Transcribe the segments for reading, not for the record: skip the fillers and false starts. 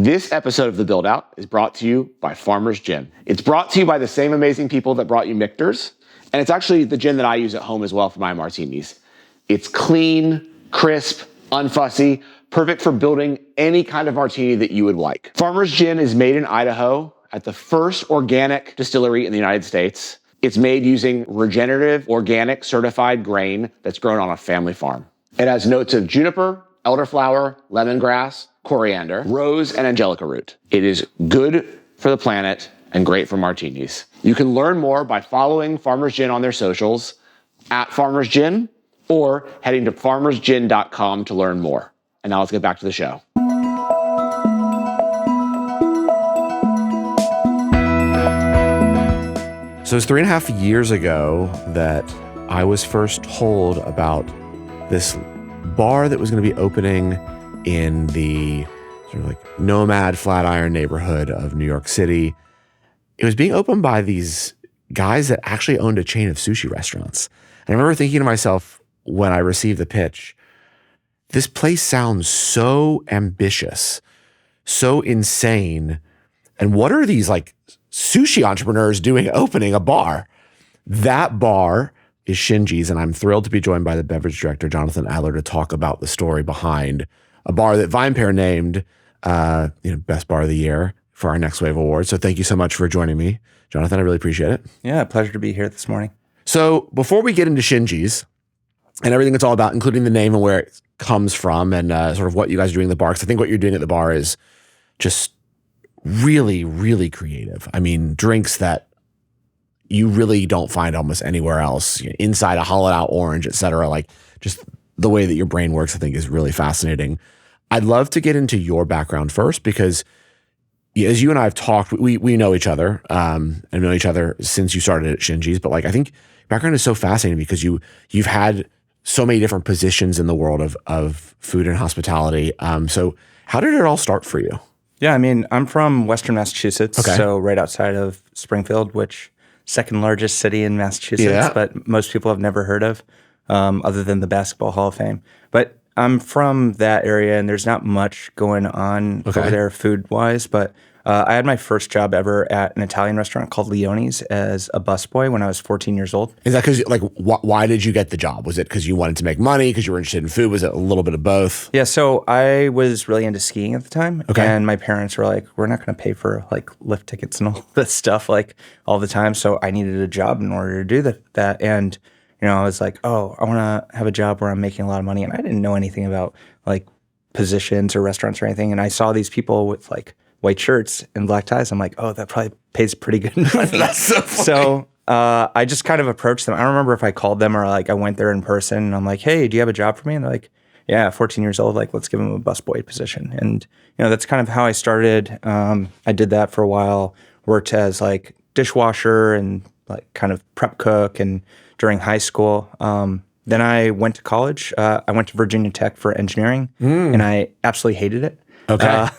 This episode of The Buildout is brought to you by Farmers Gin. It's brought to you by the same amazing people that brought you Michter's, and it's actually the gin that I use at home as well for my martinis. It's clean, crisp, unfussy, perfect for building any kind of martini that you would like. Farmers Gin is made in Idaho at the first organic distillery in the United States. It's made using regenerative, organic, certified grain that's grown on a family farm. It has notes of juniper, elderflower, lemongrass, coriander, rose, and angelica root. It is good for the planet and great for martinis. You can learn more by following Farmers Gin on their socials, at Farmers Gin, or heading to farmersgin.com to learn more. And now let's get back to the show. So it was 3.5 years ago that I was first told about this bar that was going to be opening in the sort of like nomad Flatiron neighborhood of New York City. It was being opened by these guys that actually owned a chain of sushi restaurants. And I remember thinking to myself when I received the pitch, this place sounds so ambitious, so insane. And what are these like sushi entrepreneurs doing opening a bar? That bar is Shinji's, and I'm thrilled to be joined by the beverage director, Jonathan Adler, to talk about the story behind a bar that VinePair named Best Bar of the Year for our Next Wave Award. So thank you so much for joining me, Jonathan. I really appreciate it. Yeah, pleasure to be here this morning. So before we get into Shinji's and everything it's all about, including the name and where it comes from and sort of what you guys are doing at the bar, because I think what you're doing at the bar is just really, really creative. I mean, drinks that you really don't find almost anywhere else, inside a hollowed out orange, et cetera. Like just the way that your brain works, I think is really fascinating. I'd love to get into your background first, because as you and I have talked, we know each other and know each other since you started at Shinji's. But like, I think your background is so fascinating because you've had so many different positions in the world of food and hospitality. So how did it all start for you? Yeah, I mean, I'm from Western Massachusetts, so right outside of Springfield, which second largest city in Massachusetts, but most people have never heard of, other than the Basketball Hall of Fame. But I'm from that area, and there's not much going on over there food-wise, but I had my first job ever at an Italian restaurant called Leone's as a busboy when I was 14 years old. Is that because, like, why did you get the job? Was it because you wanted to make money, because you were interested in food? Was it a little bit of both? Yeah, so I was really into skiing at the time, and my parents were like, we're not going to pay for, like, lift tickets and all this stuff, like, all the time, so I needed a job in order to do that, and, I was like, oh, I want to have a job where I'm making a lot of money, and I didn't know anything about, like, positions or restaurants or anything, and I saw these people with, like, white shirts and black ties. I'm like, oh, that probably pays pretty good money. That's so funny. So I just kind of approached them. I don't remember if I called them or like I went there in person and I'm like, hey, do you have a job for me? And they're like, yeah, 14 years old, like let's give them a busboy position. And that's kind of how I started. I did that for a while, worked as like dishwasher and like kind of prep cook and during high school. Then I went to college. I went to Virginia Tech for engineering and I absolutely hated it. Okay.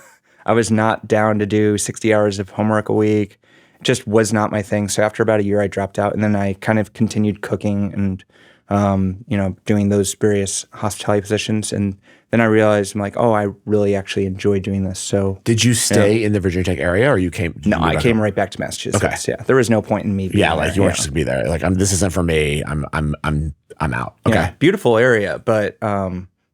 I was not down to do 60 hours of homework a week. It just was not my thing. So after about a year, I dropped out, and then I kind of continued cooking and, doing those various hospitality positions. And then I realized I'm like, oh, I really actually enjoy doing this. So did you stay in the Virginia Tech area, or you came? No, I came right back to Massachusetts. Okay. Yeah, there was no point in me being there. You weren't just gonna be there. Like, this isn't for me. I'm out. Okay, yeah, beautiful area, but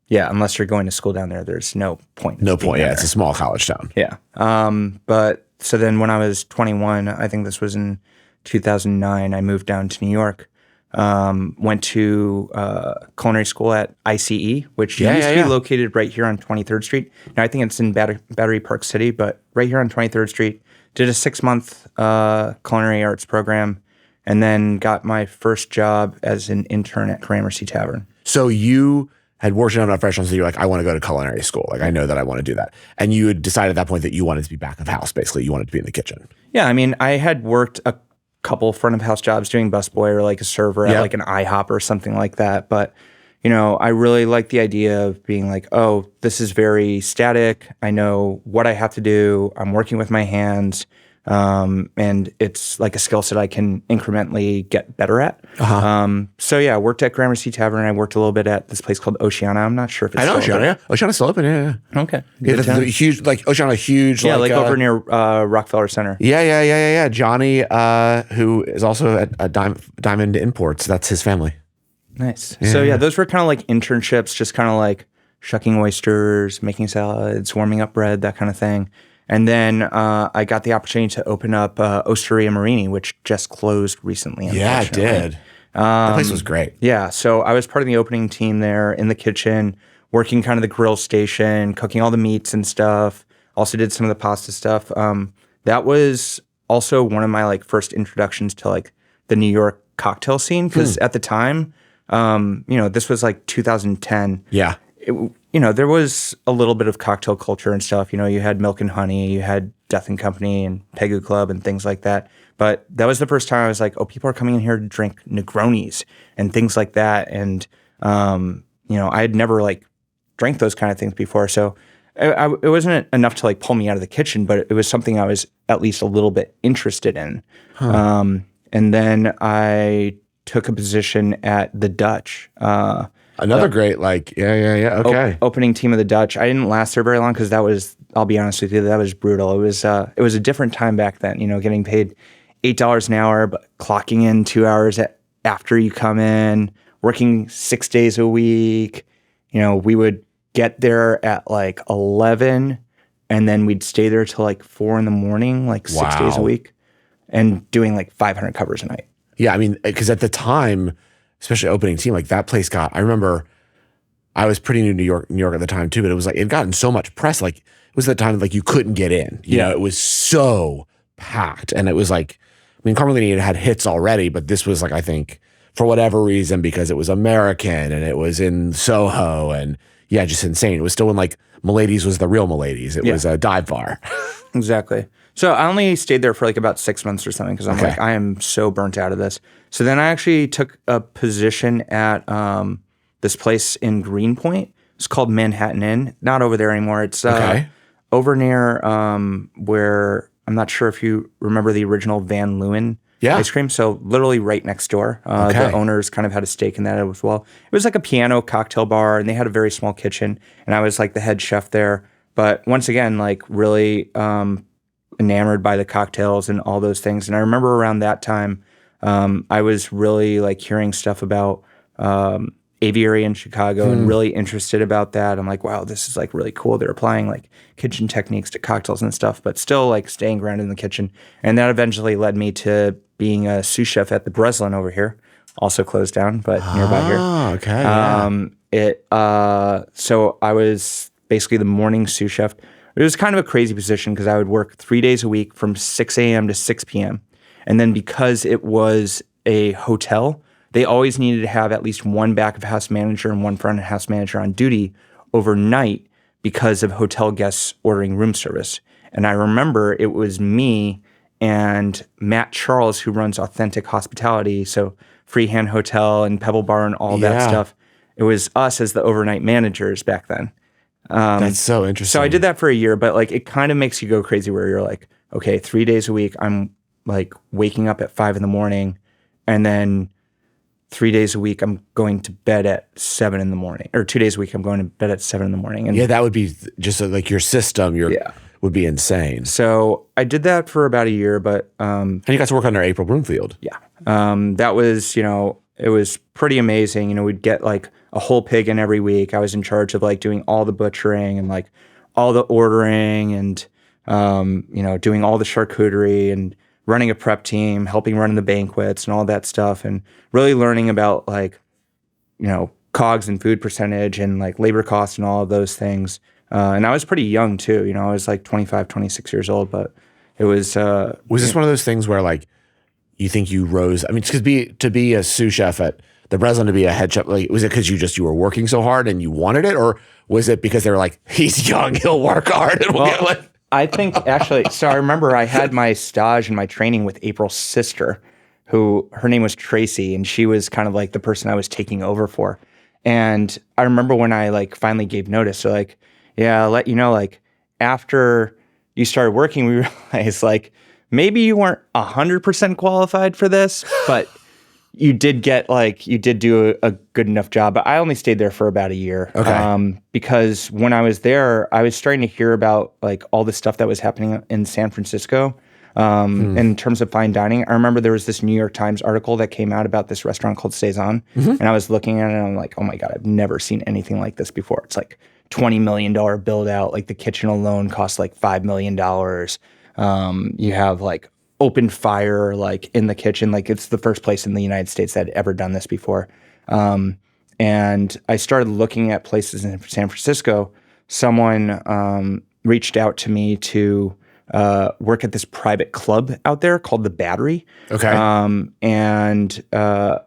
yeah, unless you're going to school down there, there's no point. No point. Yeah, it's a small college town. Yeah. But so then when I was 21, I think this was in 2009, I moved down to New York. Went to culinary school at ICE, which used to be located right here on 23rd Street. Now I think it's in Battery Park City, but right here on 23rd Street. Did a 6-month culinary arts program, and then got my first job as an intern at Gramercy Tavern. So you had worked in enough restaurants that you're like, I want to go to culinary school. Like, I know that I want to do that. And you had decided at that point that you wanted to be back of house, basically. You wanted to be in the kitchen. Yeah, I mean, I had worked a couple front of house jobs doing busboy or like a server at like an IHOP or something like that. But, I really like the idea of being like, oh, this is very static. I know what I have to do. I'm working with my hands. And it's like a skill set I can incrementally get better at. So yeah, I worked at Gramercy Tavern. I worked a little bit at this place called Oceana. I'm not sure if it's I know still Oceana. Yeah. Oceana's still open. Yeah. Okay. Yeah, the huge, like Oceana, huge. Yeah, like over near Rockefeller Center. Yeah. Johnny, who is also at Diamond Imports. That's his family. Nice. So yeah, those were kind of like internships, just kind of like shucking oysters, making salads, warming up bread, that kind of thing. And then I got the opportunity to open up Osteria Marini, which just closed recently. Yeah, it did. That place was great. Yeah, so I was part of the opening team there in the kitchen, working kind of the grill station, cooking all the meats and stuff. Also did some of the pasta stuff. That was also one of my like first introductions to like the New York cocktail scene, because at the time, this was like 2010. Yeah. There was a little bit of cocktail culture and stuff. You had Milk and Honey, you had Death and Company and Pegu Club and things like that. But that was the first time I was like, oh, people are coming in here to drink Negronis and things like that. And, I had never like drank those kind of things before. So it wasn't enough to like pull me out of the kitchen, but it was something I was at least a little bit interested in. And then I took a position at the Dutch. Another great, okay. Opening team of the Dutch. I didn't last there very long because I'll be honest with you, that was brutal. It was a different time back then, getting paid $8 an hour, but clocking in 2 hours after you come in, working 6 days a week. We would get there at like 11 and then we'd stay there till like 4 a.m, like 6 days a week, and doing like 500 covers a night. Yeah, I mean, because at the time, especially opening team, like that place I remember I was pretty new to New York at the time too, but it was like, it gotten so much press. Like it was the time like you couldn't get in, you know, it was so packed. And it was like, I mean, Carmelini had hits already, but this was like, I think for whatever reason, because it was American and it was in Soho and just insane. It was still when like Milady's was the real Milady's. It was a dive bar. Exactly. So I only stayed there for like about 6 months or something because I'm like, I am so burnt out of this. So then I actually took a position at this place in Greenpoint. It's called Manhattan Inn. Not over there anymore. It's over near where, I'm not sure if you remember the original Van Leeuwen ice cream. So literally right next door. The owners kind of had a stake in that as well. It was like a piano cocktail bar and they had a very small kitchen and I was like the head chef there. But once again, like really enamored by the cocktails and all those things. And I remember around that time, I was really like hearing stuff about aviary in Chicago and really interested about that. I'm like, wow, this is like really cool. They're applying like kitchen techniques to cocktails and stuff, but still like staying grounded in the kitchen. And that eventually led me to being a sous chef at the Breslin over here, also closed down, but nearby here. So I was basically the morning sous chef. It was kind of a crazy position because I would work 3 days a week from 6 a.m. to 6 p.m. And then because it was a hotel, they always needed to have at least one back of house manager and one front of house manager on duty overnight because of hotel guests ordering room service. And I remember it was me and Matt Charles, who runs Authentic Hospitality, so Freehand Hotel and Pebble Bar and all that stuff. It was us as the overnight managers back then. That's so interesting. So I did that for a year, but like it kind of makes you go crazy where you're like, okay, 3 days a week, I'm like waking up at 5 a.m, and then 3 days a week, I'm going to bed at 7 a.m, or 2 days a week, I'm going to bed at 7 a.m. And that would be just like your system. Would be insane. So I did that for about a year, but and you got to work under April Broomfield. Yeah, that was it was pretty amazing. We'd get like a whole pig in every week. I was in charge of like doing all the butchering and like all the ordering and doing all the charcuterie and running a prep team, helping run the banquets and all that stuff, and really learning about like COGS and food percentage and like labor costs and all of those things. And I was pretty young too. I was like 25, 26 years old, but it was. Was this one of those things where like you think you rose? I mean, to be a sous chef at the Breslin, to be a head chef, like was it because you were working so hard and you wanted it, or was it because they were like, he's young, he'll work hard? And I think actually. So I remember I had my stage and my training with April's sister, who her name was Tracy, and she was kind of like the person I was taking over for. And I remember when I like finally gave notice, so like, yeah, I'll let you know, like after you started working, we realized like maybe you weren't 100% qualified for this, but you did do a good enough job. But I only stayed there for about a year. Okay. Because when I was there, I was starting to hear about like all the stuff that was happening in San Francisco. In terms of fine dining, I remember there was this New York Times article that came out about this restaurant called Cezanne, and I was looking at it and I'm like, oh my God, I've never seen anything like this before. It's like $20 million build out, like the kitchen alone costs like $5 million. You have like open fire like in the kitchen, like it's the first place in the United States that had ever done this before. And I started looking at places in San Francisco. Someone reached out to me to work at this private club out there called The Battery. Okay. And I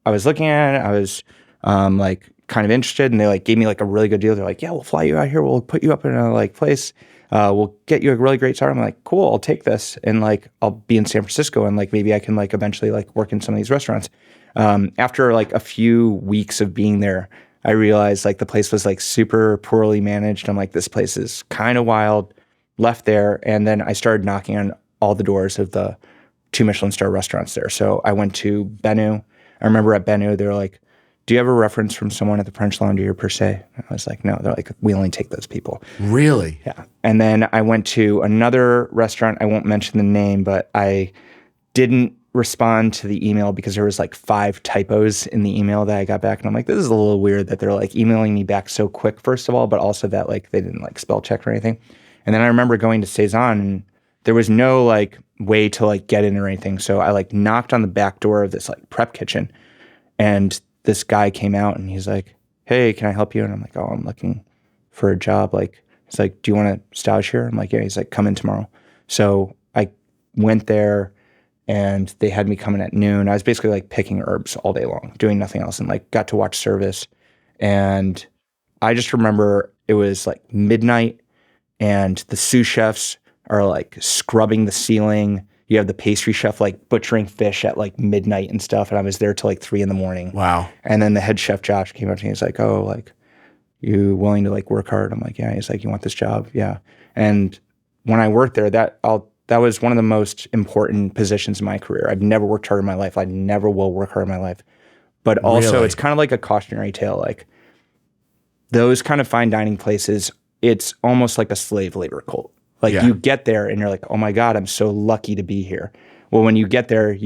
was looking at it. I was like kind of interested, and they like gave me like a really good deal. They're like, yeah, we'll fly you out here. We'll put you up in a like place. We'll get you a really great start. I'm like, cool, I'll take this. And like, I'll be in San Francisco and like, maybe I can like eventually like work in some of these restaurants. After like a few weeks of being there, I realized like the place was like super poorly managed. I'm like, this place is kind of wild. Left there. And then I started knocking on all the doors of the 2 Michelin star restaurants there. So I went to Benu. I remember at Benu, they were like, do you have a reference from someone at the French Laundry or per se? I was like, no. They're like, we only take those people. Really? Yeah. And then I went to another restaurant. I won't mention the name, but I didn't respond to the email because there was like 5 typos in the email that I got back. And I'm like, this is a little weird that they're like emailing me back so quick, first of all, but also that like they didn't like spell check or anything. And then I remember going to Cezanne and there was no like way to like get in or anything. So I like knocked on the back door of this like prep kitchen, and this guy came out and he's like, hey, can I help you? And I'm like, oh, I'm looking for a job. Like, he's like, do you want to stage here? I'm like, yeah. He's like, come in tomorrow. So I went there and they had me come in at noon. I was basically like picking herbs all day long, doing nothing else, and like got to watch service. And I just remember it was like midnight and the sous chefs are like scrubbing the ceiling. You have the pastry chef like butchering fish at like midnight and stuff. And I was there till like 3 a.m. Wow. And then the head chef Josh came up to me. He's like, oh, like, you willing to like work hard? I'm like, yeah. He's like, you want this job? Yeah. And when I worked there, that was one of the most important positions in my career. I've never worked hard in my life. I never will work hard in my life. But also Really? It's kind of like a cautionary tale. Like those kind of fine dining places, it's almost like a slave labor cult. Like you get there and you're like, oh my God, I'm so lucky to be here. Well, when you get there,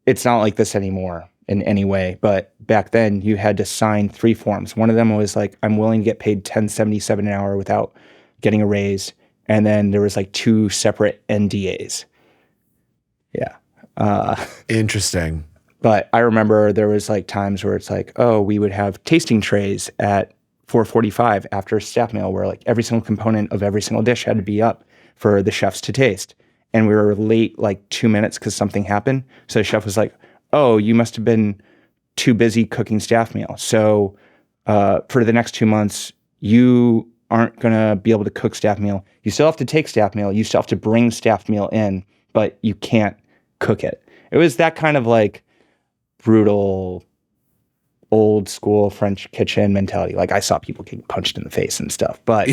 it's not like this anymore in any way. But back then you had to sign 3 forms. One of them was like, I'm willing to get paid $10.77 an hour without getting a raise. And then there was like 2 separate NDAs. Yeah. Interesting. But I remember there was like times where it's like, oh, we would have tasting trays at 4:45 after a staff meal where like every single component of every single dish had to be up for the chefs to taste. And we were late like 2 minutes because something happened. So the chef was like, oh, you must have been too busy cooking staff meal. So for the next 2 months, you aren't going to be able to cook staff meal. You still have to take staff meal. You still have to bring staff meal in, but you can't cook it. It was that kind of like brutal, old school French kitchen mentality. Like I saw people getting punched in the face and stuff, but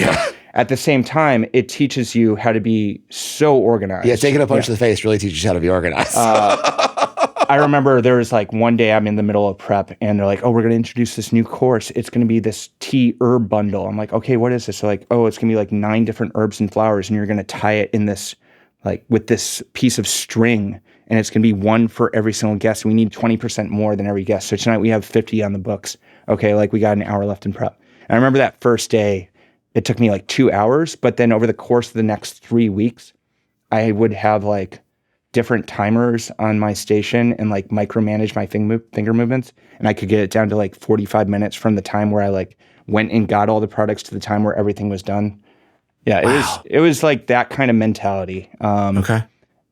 at the same time, it teaches you how to be so organized. Yeah, taking a punch to the face really teaches you how to be organized. I remember there was like one day I'm in the middle of prep and they're like, oh, we're going to introduce this new course. It's going to be this tea herb bundle. I'm like, okay, what is this? So like, oh, it's going to be like 9 different herbs and flowers and you're going to tie it in this, like with this piece of string. And it's going to be 1 for every single guest. We need 20% more than every guest. So tonight we have 50 on the books. Okay, like we got an hour left in prep. And I remember that first day, it took me like 2 hours. But then over the course of the next 3 weeks, I would have like different timers on my station and like micromanage my finger movements. And I could get it down to like 45 minutes from the time where I like went and got all the products to the time where everything was done. Yeah, it was like that kind of mentality. Okay.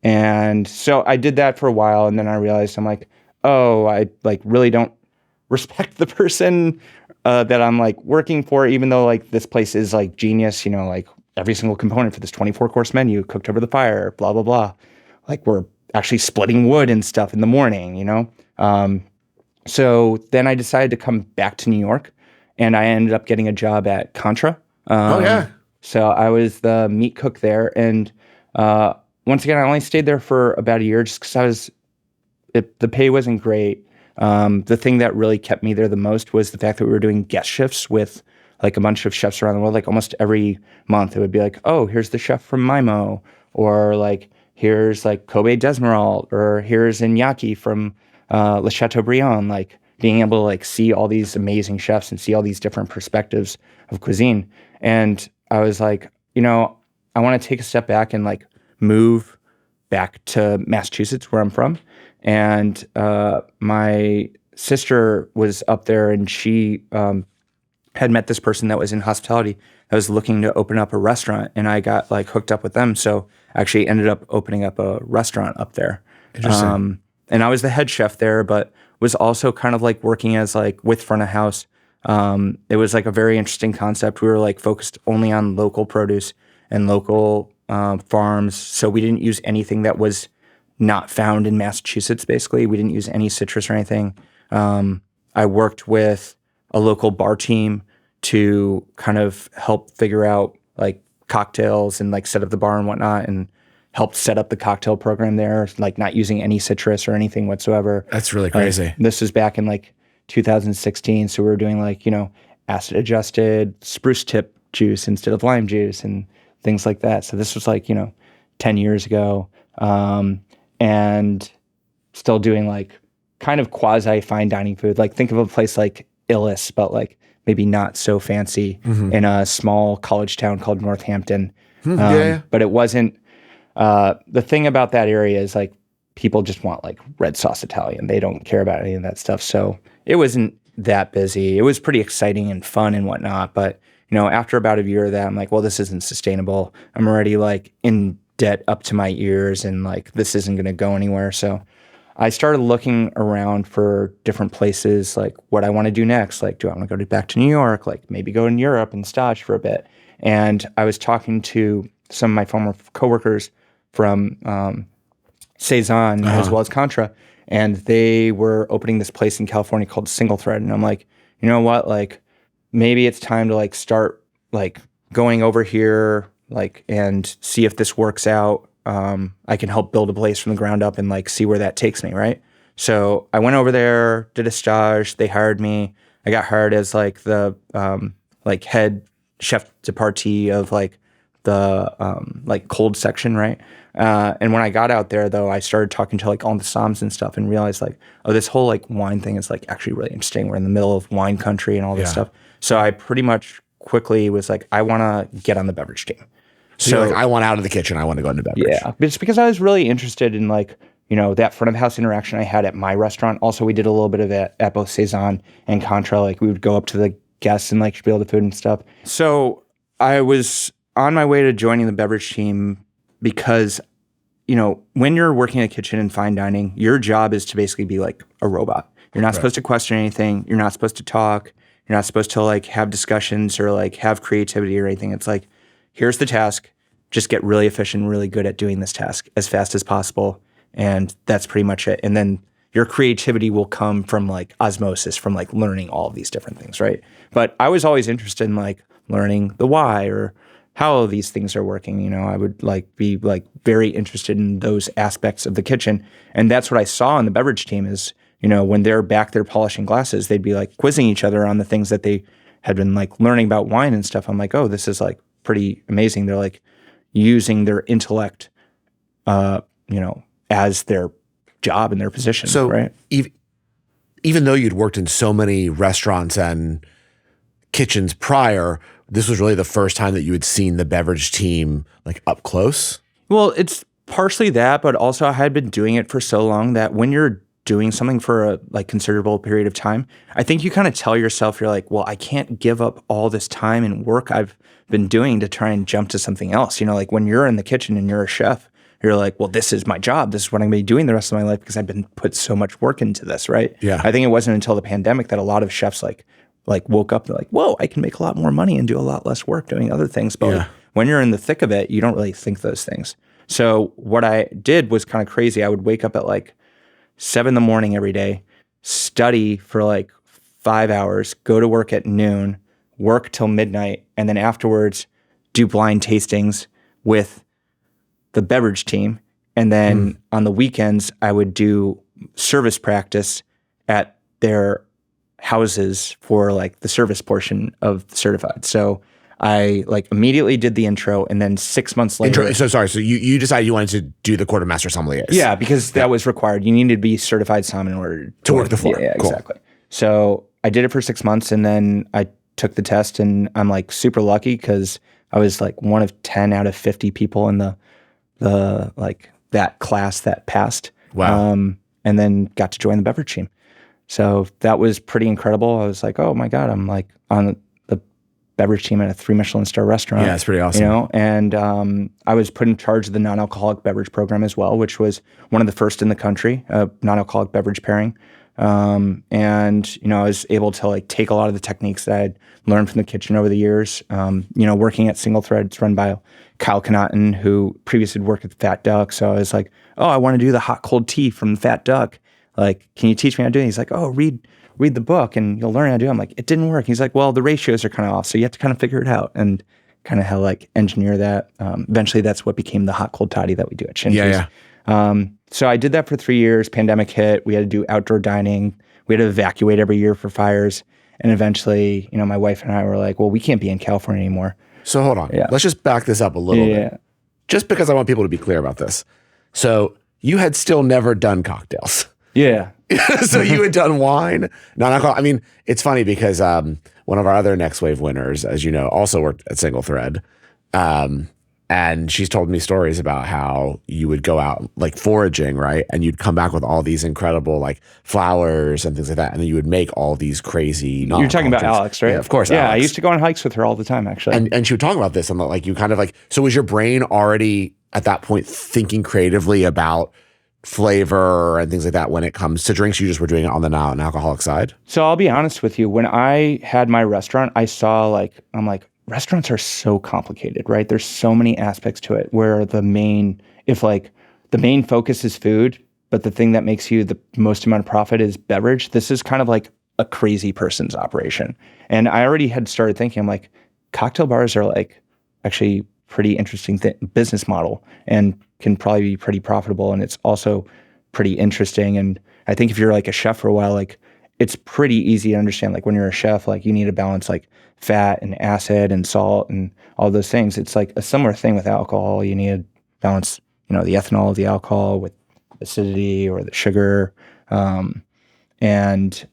And so I did that for a while, and then I realized I'm like, oh, I like really don't respect the person that I'm like working for, even though like this place is like genius, you know, like every single component for this 24-course menu cooked over the fire, blah, blah, blah. Like we're actually splitting wood and stuff in the morning, you know? So then I decided to come back to New York, and I ended up getting a job at Contra. Oh, yeah. So I was the meat cook there, and once again, I only stayed there for about a year just because the pay wasn't great. The thing that really kept me there the most was the fact that we were doing guest shifts with like a bunch of chefs around the world. Like almost every month it would be like, oh, here's the chef from Mimo, or like here's like Kobe Desmeralt, or here's Iñaki from Le Chateaubriand. Like being able to like see all these amazing chefs and see all these different perspectives of cuisine. And I was like, I want to take a step back and like move back to Massachusetts, where I'm from. And my sister was up there, and she had met this person that was in hospitality that was looking to open up a restaurant, and I got like hooked up with them. So I actually ended up opening up a restaurant up there. Interesting. And I was the head chef there, but was also kind of like working as like with front of house. It was like a very interesting concept. We were like focused only on local produce and local farms. So we didn't use anything that was not found in Massachusetts, basically. We didn't use any citrus or anything. I worked with a local bar team to kind of help figure out like cocktails and like set up the bar and whatnot, and helped set up the cocktail program there, like not using any citrus or anything whatsoever. That's really crazy. This was back in like 2016. So we were doing like, acid adjusted spruce tip juice instead of lime juice and things like that. So this was like, 10 years ago. And still doing like kind of quasi fine dining food. Like think of a place like Illis, but like maybe not so fancy in a small college town called Northampton. But it wasn't, the thing about that area is like people just want like red sauce Italian. They don't care about any of that stuff. So it wasn't that busy. It was pretty exciting and fun and whatnot. But, after about a year of that, I'm like, well, this isn't sustainable. I'm already like in debt up to my ears, and like this isn't going to go anywhere. So I started looking around for different places, like what I want to do next. Like, do I want to go back to New York? Like maybe go in Europe and stage for a bit. And I was talking to some of my former coworkers from Cezanne as well as Contra, and they were opening this place in California called Single Thread. And I'm like, you know what? Like maybe it's time to like start like going over here, like, and see if this works out. I can help build a place from the ground up and like see where that takes me, right? So I went over there, did a stage. They hired me. I got hired as like the like head chef de partie of like the like cold section, right? And when I got out there, though, I started talking to like all the somms and stuff, and realized like, oh, this whole like wine thing is like actually really interesting. We're in the middle of wine country and all this stuff. So I pretty much quickly was like, I want to get on the beverage team. So you're like, I want out of the kitchen. I want to go into beverage. Yeah, it's because I was really interested in like, that front of house interaction I had at my restaurant. Also, we did a little bit of it at both Cezanne and Contra. Like we would go up to the guests and like spiel the food and stuff. So I was on my way to joining the beverage team because, when you're working in a kitchen and fine dining, your job is to basically be like a robot. You're not supposed to question anything. You're not supposed to talk. You're not supposed to like have discussions or like have creativity or anything. It's like, here's the task. Just get really efficient, really good at doing this task as fast as possible. And that's pretty much it. And then your creativity will come from like osmosis, from like learning all of these different things, right? But I was always interested in like learning the why or how these things are working. I would like be like very interested in those aspects of the kitchen. And that's what I saw in the beverage team is, when they're back there polishing glasses, they'd be like quizzing each other on the things that they had been like learning about wine and stuff. I'm like, oh, this is like pretty amazing. They're like using their intellect, as their job and their position. So right? Even though you'd worked in so many restaurants and kitchens prior, this was really the first time that you had seen the beverage team like up close? Well, it's partially that, but also I had been doing it for so long that when you're doing something for a like considerable period of time, I think you kind of tell yourself, you're like, well, I can't give up all this time and work I've been doing to try and jump to something else. Like when you're in the kitchen and you're a chef, you're like, well, this is my job. This is what I'm going to be doing the rest of my life because I've been put so much work into this, right? Yeah. I think it wasn't until the pandemic that a lot of chefs like woke up, they're like, whoa, I can make a lot more money and do a lot less work doing other things. But like, when you're in the thick of it, you don't really think those things. So what I did was kind of crazy. I would wake up at like 7 a.m. every day, study for like 5 hours, go to work at noon, work till midnight, and then afterwards do blind tastings with the beverage team. And then on the weekends, I would do service practice at their houses for like the service portion of the certified. So I like immediately did the intro, and then 6 months later. So you decided you wanted to do the quartermaster sommeliers. Yeah, because that was required. You needed to be certified som in order to work the floor. Yeah, cool. Exactly. So I did it for 6 months, and then I took the test, and I'm like super lucky because I was like one of 10 out of 50 people in the like that class that passed. Wow. And then got to join the beverage team. So that was pretty incredible. I was like, oh my God, I'm like on the beverage team at a 3 Michelin star restaurant. Yeah, that's pretty awesome. You know, and I was put in charge of the non-alcoholic beverage program as well, which was one of the first in the country, non-alcoholic beverage pairing. And, you know, I was able to like take a lot of the techniques that I had learned from the kitchen over the years, you know, working at Single Thread. It's run by Kyle Connaughton, who previously had worked at Fat Duck. So I was like, oh, I want to do the hot cold tea from Fat Duck. Like, can you teach me how to do it? He's like, oh, read the book and you'll learn how to do it. I'm like, it didn't work. He's like, well, the ratios are kind of off. So you have to kind of figure it out and kind of how like engineer that. Eventually that's what became the hot cold toddy that we do at Shinji's. Yeah. So I did that for 3 years. Pandemic hit. We had to do outdoor dining. We had to evacuate every year for fires. And eventually, you know, my wife and I were like, well, we can't be in California anymore. So hold on. Yeah. Let's just back this up a little bit. Just because I want people to be clear about this. So you had still never done cocktails. Yeah. So you had done wine. I mean, it's funny because one of our other Next Wave winners, as you know, also worked at Single Thread. And she's told me stories about how you would go out like foraging, right? And you'd come back with all these incredible like flowers and things like that. And then you would make all these crazy. You're talking about Alex, right? Yeah, of course. Yeah, Alex. I used to go on hikes with her all the time, actually. And she would talk about this and like you kind of like, so was your brain already at that point thinking creatively about flavor and things like that when it comes to drinks? You just were doing it on the non-alcoholic side? So I'll be honest with you. When I had my restaurant, I saw like, I'm like, restaurants are so complicated, right? There's so many aspects to it where the main focus is food, but the thing that makes you the most amount of profit is beverage. This is kind of like a crazy person's operation. And I already had started thinking, I'm like, cocktail bars are like actually pretty interesting business model and can probably be pretty profitable. And it's also pretty interesting. And I think if you're like a chef for a while, like it's pretty easy to understand, like when you're a chef, like you need to balance like fat and acid and salt and all those things. It's like a similar thing with alcohol. You need to balance, you know, the ethanol of the alcohol with acidity or the sugar. And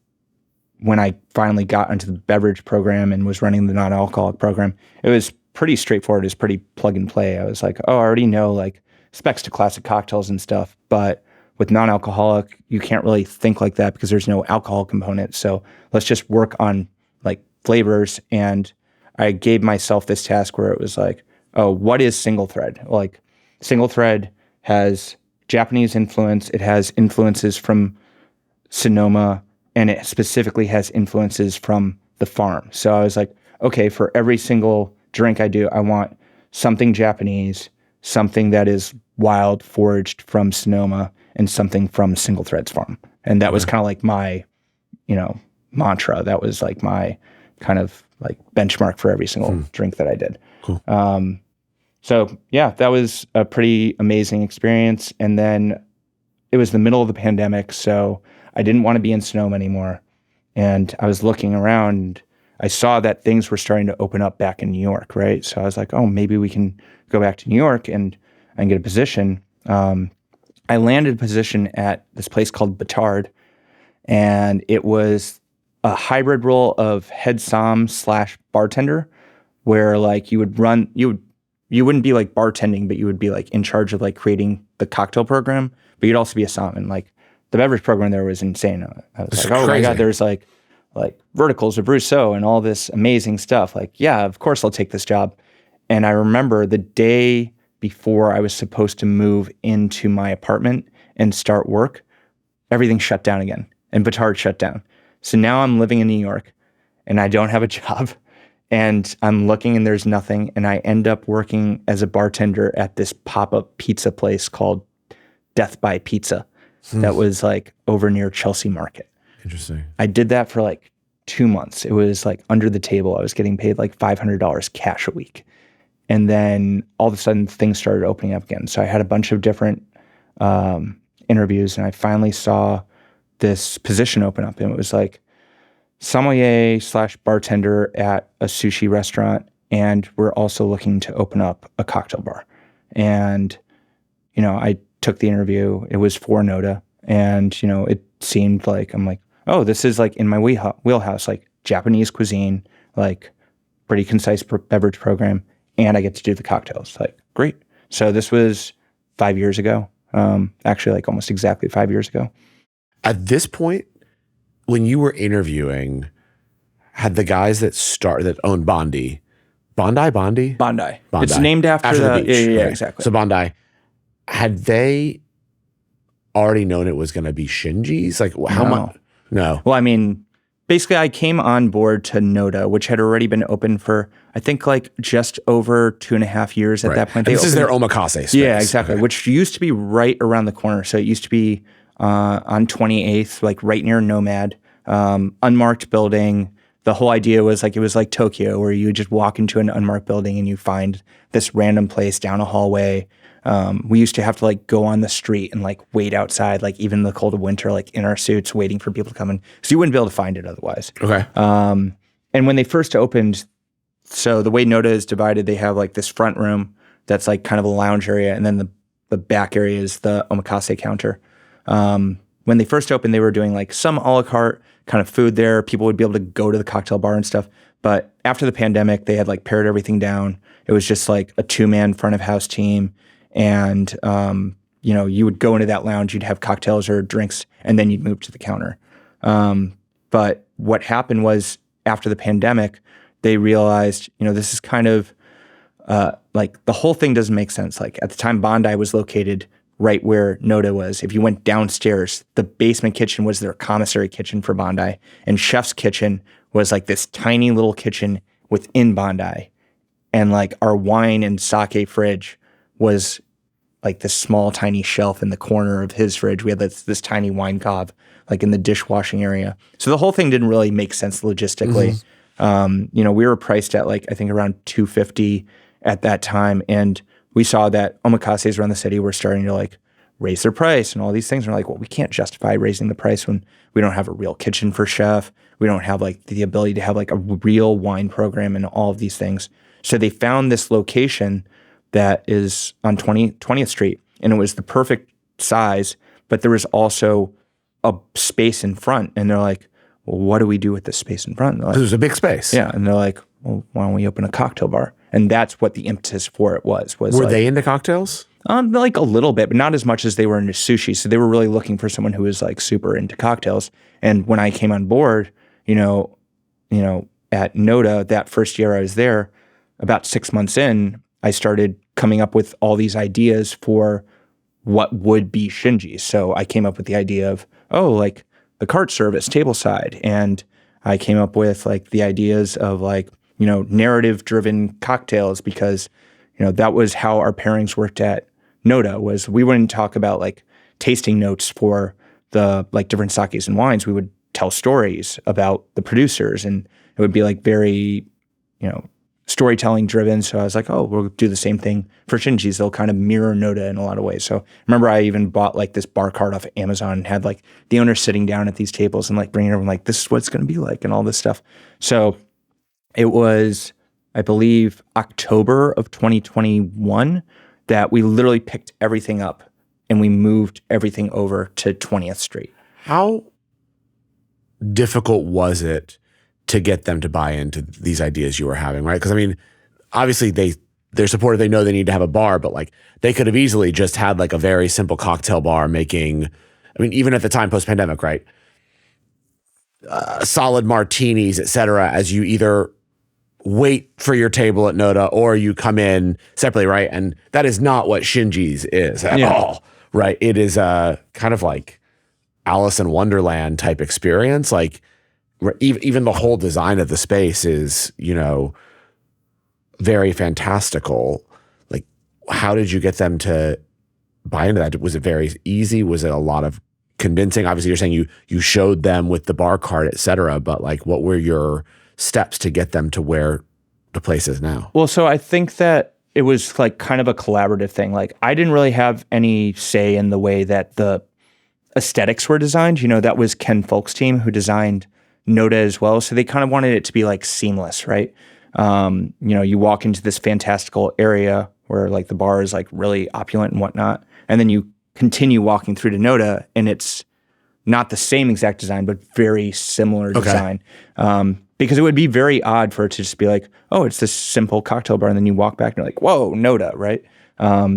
when I finally got into the beverage program and was running the non-alcoholic program, it was pretty straightforward. It was pretty plug and play. I was like, oh, I already know like specs to classic cocktails and stuff, but with non-alcoholic, you can't really think like that because there's no alcohol component. So let's just work on like flavors. And I gave myself this task where it was like, oh, what is Single Thread? Like Single Thread has Japanese influence. It has influences from Sonoma, and it specifically has influences from the farm. So I was like, okay, for every single drink I do, I want something Japanese, something that is wild foraged from Sonoma, and something from Single Thread's farm. And that was kind of like my, you know, mantra. That was like my kind of like benchmark for every single drink that I did. Cool. So yeah, that was a pretty amazing experience. And then it was the middle of the pandemic, so I didn't want to be in Sonoma anymore. And I was looking around, and I saw that things were starting to open up back in New York, right? So I was like, oh, maybe we can go back to New York and get a position. I landed a position at this place called Batard, and it was a hybrid role of head som / bartender, where like you wouldn't be like bartending, but you would be like in charge of like creating the cocktail program, but you'd also be a som. And like the beverage program there was insane. I was like, oh my God, there's like verticals of Rousseau and all this amazing stuff. Like, yeah, of course I'll take this job. And I remember the day before I was supposed to move into my apartment and start work, everything shut down again, and Batard shut down. So now I'm living in New York and I don't have a job, and I'm looking and there's nothing. And I end up working as a bartender at this pop-up pizza place called Death by Pizza that was like over near Chelsea Market. Interesting. I did that for like 2 months. It was like under the table. I was getting paid like $500 cash a week. And then all of a sudden things started opening up again. So I had a bunch of different interviews, and I finally saw this position open up, and it was like sommelier / bartender at a sushi restaurant. And we're also looking to open up a cocktail bar. And, I took the interview. It was for Noda. And, it seemed like, I'm like, oh, this is like in my wheelhouse, like Japanese cuisine, like pretty concise beverage program. And I get to do the cocktails. Like, great. So this was 5 years ago. Actually, like almost exactly 5 years ago. At this point, when you were interviewing, had the guys that owned Bondi. Bondi. It's named after the beach. Yeah, right. exactly. So Bondi, had they already known it was going to be Shinji's? Like, how much? No. Well, I mean, basically, I came on board to Noda, which had already been open for, I think, like just over 2.5 years at that point. This is their omakase space. Yeah, exactly. Okay. Which used to be right around the corner. So it used to be on 28th, like right near Nomad, unmarked building. The whole idea was like, it was like Tokyo, where you just walk into an unmarked building and you find this random place down a hallway. We used to have to like go on the street and like wait outside, like even in the cold of winter, like in our suits, waiting for people to come in. So you wouldn't be able to find it otherwise. Okay. And when they first opened, so the way Noda is divided, they have like this front room that's like kind of a lounge area, and then the back area is the omakase counter. When they first opened, they were doing like some a la carte kind of food there. People would be able to go to the cocktail bar and stuff. But after the pandemic, they had like pared everything down. It was just like a 2-man front of house team. And, you would go into that lounge, you'd have cocktails or drinks, and then you'd move to the counter. But what happened was after the pandemic, they realized, this is kind of like the whole thing doesn't make sense. Like at the time, Bondi was located right where Noda was. If you went downstairs, the basement kitchen was their commissary kitchen for Bondi, and Chef's Kitchen was like this tiny little kitchen within Bondi. And like our wine and sake fridge was like this small, tiny shelf in the corner of his fridge. We had this tiny wine cob like in the dishwashing area. So the whole thing didn't really make sense logistically. Mm-hmm. We were priced at like, I think around $250 at that time. And we saw that omakases around the city were starting to like raise their price and all these things. And we're like, well, we can't justify raising the price when we don't have a real kitchen for chef. We don't have like the ability to have like a real wine program and all of these things. So they found this location that is on 20th Street, and it was the perfect size, but there was also a space in front. And they're like, well, what do we do with this space in front? Like, it was a big space. Yeah. And they're like, well, why don't we open a cocktail bar? And that's what the impetus for it was were like, they into cocktails? Like a little bit, but not as much as they were into sushi. So they were really looking for someone who was like super into cocktails. And when I came on board, at Noda, that first year I was there, about 6 months in, I started coming up with all these ideas for what would be Shinji. So I came up with the idea of, like the cart service, tableside. And I came up with like the ideas of like, narrative-driven cocktails, because, that was how our pairings worked at Noda. Was we wouldn't talk about like tasting notes for the like different sakes and wines. We would tell stories about the producers, and it would be like very, storytelling driven. So I was like, we'll do the same thing for Shinji's. They'll kind of mirror Noda in a lot of ways. So remember, I even bought like this bar cart off of Amazon and had like the owner sitting down at these tables and like bringing everyone like, this is what it's going to be like and all this stuff. So it was, I believe, October of 2021 that we literally picked everything up and we moved everything over to 20th Street. How difficult was it to get them to buy into these ideas you were having, right? Because I mean, obviously they're supportive. They know they need to have a bar, but like they could have easily just had like a very simple cocktail bar making, I mean, even at the time post-pandemic, right? Solid martinis, et cetera, as you either wait for your table at Noda or you come in separately, right? And that is not what Shinji's is at all, right? It is a kind of like Alice in Wonderland type experience. Like even the whole design of the space is, very fantastical. Like, how did you get them to buy into that? Was it very easy? Was it a lot of convincing? Obviously, you're saying you showed them with the bar cart, et cetera, but like, what were your steps to get them to where the place is now? Well, so I think that it was like kind of a collaborative thing. Like I didn't really have any say in the way that the aesthetics were designed. You know, that was Ken Folk's team who designed Noda as well. So they kind of wanted it to be like seamless, right? You know, you walk into this fantastical area where like the bar is like really opulent and whatnot. And then you continue walking through to Noda and it's not the same exact design, but very similar design. Because it would be very odd for it to just be like, oh, it's this simple cocktail bar. And then you walk back and you're like, whoa, Noda, right?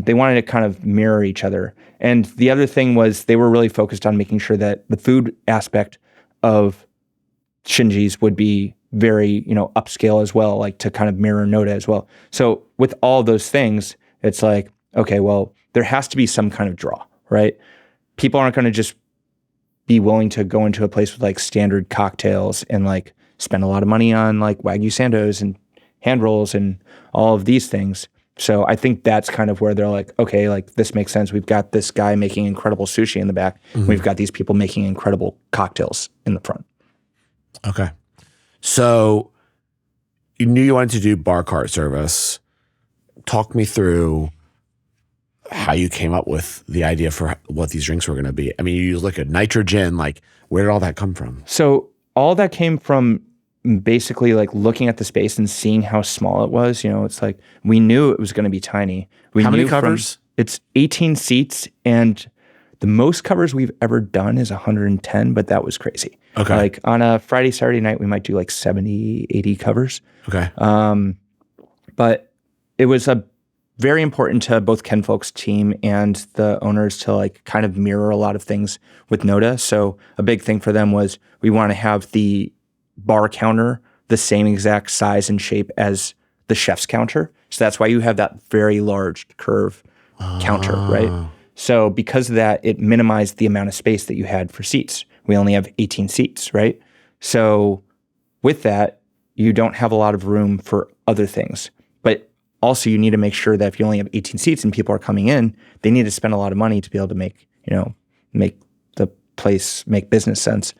They wanted to kind of mirror each other. And the other thing was they were really focused on making sure that the food aspect of Shinji's would be very, you know, upscale as well, like to kind of mirror Noda as well. So with all those things, it's like, okay, well, there has to be some kind of draw, right? People aren't going to just be willing to go into a place with like standard cocktails and like spend a lot of money on like Wagyu Sandos and hand rolls and all of these things. So I think that's kind of where they're like, okay, like this makes sense. We've got this guy making incredible sushi in the back. Mm-hmm. We've got these people making incredible cocktails in the front. Okay. So you knew you wanted to do bar cart service. Talk me through how you came up with the idea for what these drinks were going to be. I mean, you use like a nitrogen, like where did all that come from? So all that came from basically like looking at the space and seeing how small it was. You know, it's like we knew it was going to be tiny. How many covers? It's 18 seats, and the most covers we've ever done is 110, but that was crazy. Okay. Like on a Friday, Saturday night, we might do like 70, 80 covers. Okay. But it was very important to both Ken Folk's team and the owners to like kind of mirror a lot of things with Noda. So a big thing for them was we want to have the bar counter the same exact size and shape as the chef's counter. So that's why you have that very large curve counter, right? So because of that, it minimized the amount of space that you had for seats. We only have 18 seats, right? So with that, you don't have a lot of room for other things. But also you need to make sure that if you only have 18 seats and people are coming in, they need to spend a lot of money to be able to make the place make business sense.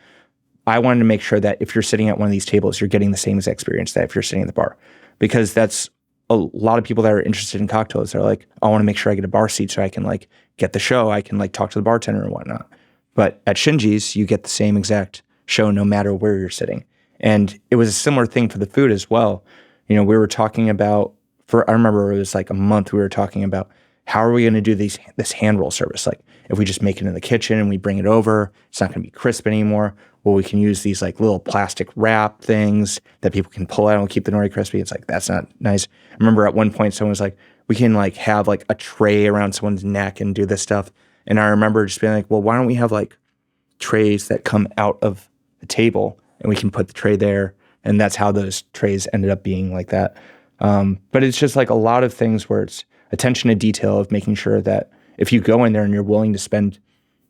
I wanted to make sure that if you're sitting at one of these tables, you're getting the same exact experience that if you're sitting at the bar. Because that's a lot of people that are interested in cocktails. They're like, I want to make sure I get a bar seat so I can like get the show. I can like talk to the bartender and whatnot. But at Shinji's, you get the same exact show no matter where you're sitting. And it was a similar thing for the food as well. You know, we were talking about, I remember it was like a month we were talking about how are we going to do this hand roll service? Like if we just make it in the kitchen and we bring it over, it's not going to be crisp anymore. Well, we can use these like little plastic wrap things that people can pull out and keep the nori crispy. It's like, that's not nice. I remember at one point someone was like, we can like have like a tray around someone's neck and do this stuff. And I remember just being like, well, why don't we have like trays that come out of the table and we can put the tray there. And that's how those trays ended up being like that. But it's just like a lot of things where it's attention to detail of making sure that if you go in there and you're willing to spend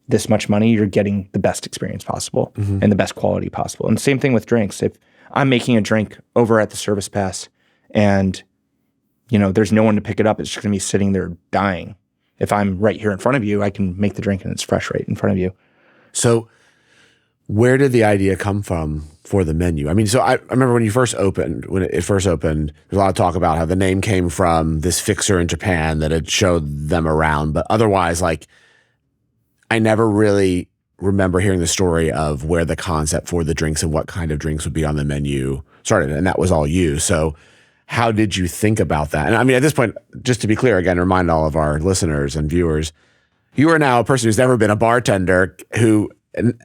this much money, you're getting the best experience possible and the best quality possible. And same thing with drinks. If I'm making a drink over at the service pass and, you know, there's no one to pick it up, it's just going to be sitting there dying. If I'm right here in front of you, I can make the drink and it's fresh right in front of you. So where did the idea come from for the menu? I mean, so I remember when it first opened, there's a lot of talk about how the name came from this fixer in Japan that had showed them around. But otherwise, like, I never really remember hearing the story of where the concept for the drinks and what kind of drinks would be on the menu started. And that was all you. So how did you think about that? And I mean, at this point, just to be clear, again, remind all of our listeners and viewers, you are now a person who's never been a bartender who,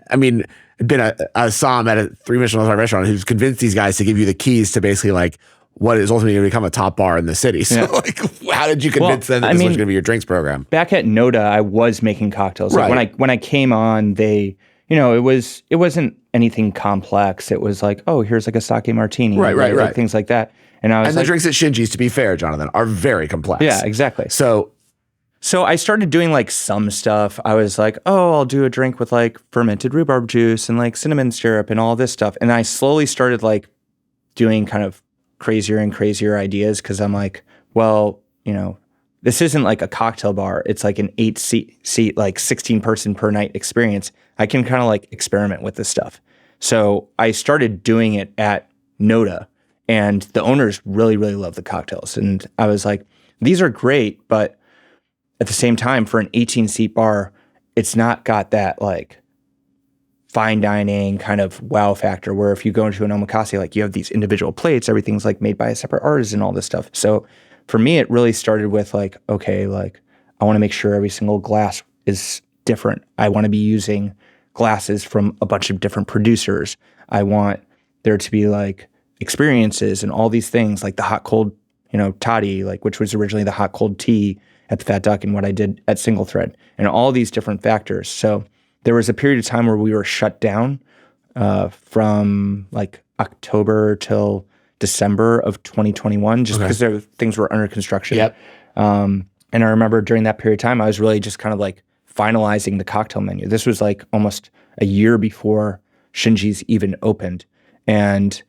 I mean, been a som at a 3 Michelin star restaurant who's convinced these guys to give you the keys to basically like what is ultimately going to become a top bar in the city. So like, how did you convince them that this was going to be your drinks program? Back at Noda, I was making cocktails. Right. Like when I came on, they, you know, it wasn't anything complex. It was like, oh, here's like a sake martini, right, like things like that. And I was the drinks at Shinji's, to be fair, Jonathan, are very complex. Yeah, exactly. So I started doing like some stuff. I was like, oh, I'll do a drink with like fermented rhubarb juice and like cinnamon syrup and all this stuff. And I slowly started like doing kind of crazier and crazier ideas because I'm like, well, you know, this isn't like a cocktail bar. It's like an 8 seat, like 16 person per night experience. I can kind of like experiment with this stuff. So I started doing it at Noda and the owners really, really love the cocktails. And I was like, These are great, but at the same time, for an 18-seat bar, it's not got that like fine dining kind of wow factor where if you go into an omakase, like you have these individual plates, everything's like made by a separate artist and all this stuff. So for me, it really started with like, okay, like I want to make sure every single glass is different. I want to be using glasses from a bunch of different producers. I want there to be like experiences and all these things like the hot cold, toddy, like which was originally the hot cold tea at the Fat Duck and what I did at Single Thread and all these different factors. So there was a period of time where we were shut down from like October till December of 2021, just because things were under construction. Yep. And I remember during that period of time, I was really just kind of like finalizing the cocktail menu. This was like almost a year before Shinji's even opened. And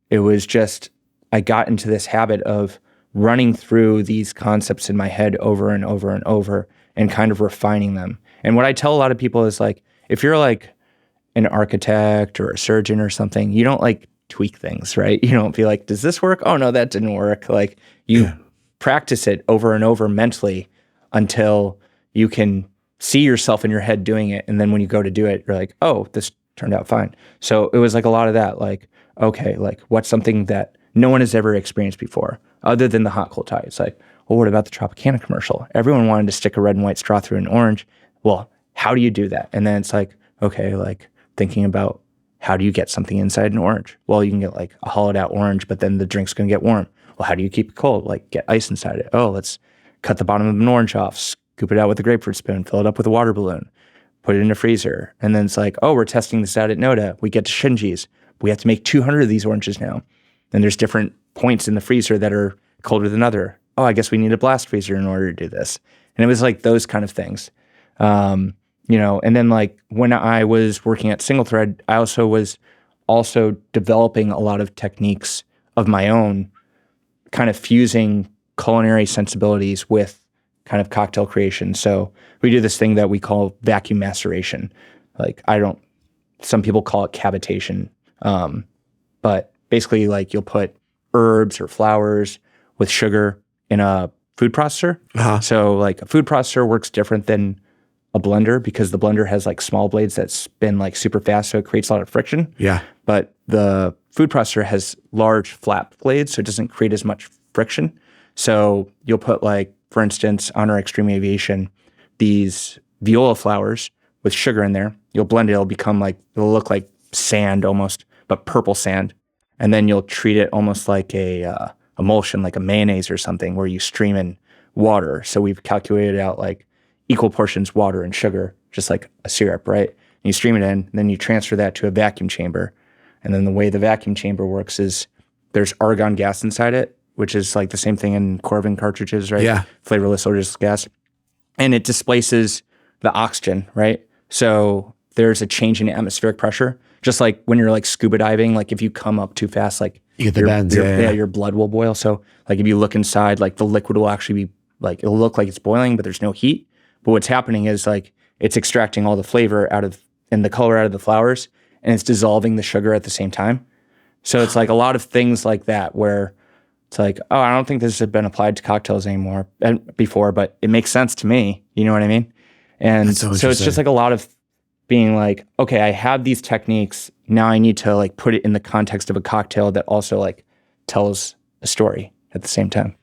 it was just, I got into this habit of running through these concepts in my head over and over and over and kind of refining them. And what I tell a lot of people is like, if you're like an architect or a surgeon or something, you don't like tweak things, right? You don't be like, does this work? Oh no, that didn't work. Like you practice it over and over mentally until you can see yourself in your head doing it. And then when you go to do it, you're like, oh, this turned out fine. So it was like a lot of that, like, okay, like what's something that no one has ever experienced before other than the hot cold tie? It's like, well, what about the Tropicana commercial? Everyone wanted to stick a red and white straw through an orange. Well, how do you do that? And then it's like, okay, like thinking about how do you get something inside an orange? Well, you can get like a hollowed out orange, but then the drink's going to get warm. Well, how do you keep it cold? Like get ice inside it. Oh, let's cut the bottom of an orange off, scoop it out with a grapefruit spoon, fill it up with a water balloon, put it in a freezer. And then it's like, oh, we're testing this out at Noda. We get to Shinji's. We have to make 200 of these oranges now. And there's different points in the freezer that are colder than other. Oh, I guess we need a blast freezer in order to do this. And it was like those kind of things. And then like when I was working at Single Thread, I also was developing a lot of techniques of my own, kind of fusing culinary sensibilities with kind of cocktail creation. So we do this thing that we call vacuum maceration. Like some people call it cavitation. But basically like you'll put herbs or flowers with sugar in a food processor. Uh-huh. So like a food processor works different than a blender because the blender has like small blades that spin like super fast, so it creates a lot of friction. Yeah. But the food processor has large flat blades, so it doesn't create as much friction. So you'll put like, for instance, on our Extreme Aviation, these viola flowers with sugar in there. You'll blend it, it'll look like sand almost, but purple sand. And then you'll treat it almost like a emulsion, like a mayonnaise or something, where you stream in water. So we've calculated out like equal portions water and sugar, just like a syrup, right? And you stream it in, and then you transfer that to a vacuum chamber. And then the way the vacuum chamber works is there's argon gas inside it, which is like the same thing in Corvin cartridges, right? Yeah. Flavorless odorless gas. And it displaces the oxygen, right? So there's a change in atmospheric pressure. Just like when you're like scuba diving, like if you come up too fast, like you get the bends, your blood will boil. So like if you look inside, like the liquid will actually be like, it'll look like it's boiling, but there's no heat. But what's happening is like it's extracting all the flavor and the color out of the flowers, and it's dissolving the sugar at the same time. So it's like a lot of things like that where it's like, oh, I don't think this has been applied to cocktails anymore before, but it makes sense to me. You know what I mean? And so it's just like a lot of being like, okay, I have these techniques. Now I need to like put it in the context of a cocktail that also like tells a story at the same time.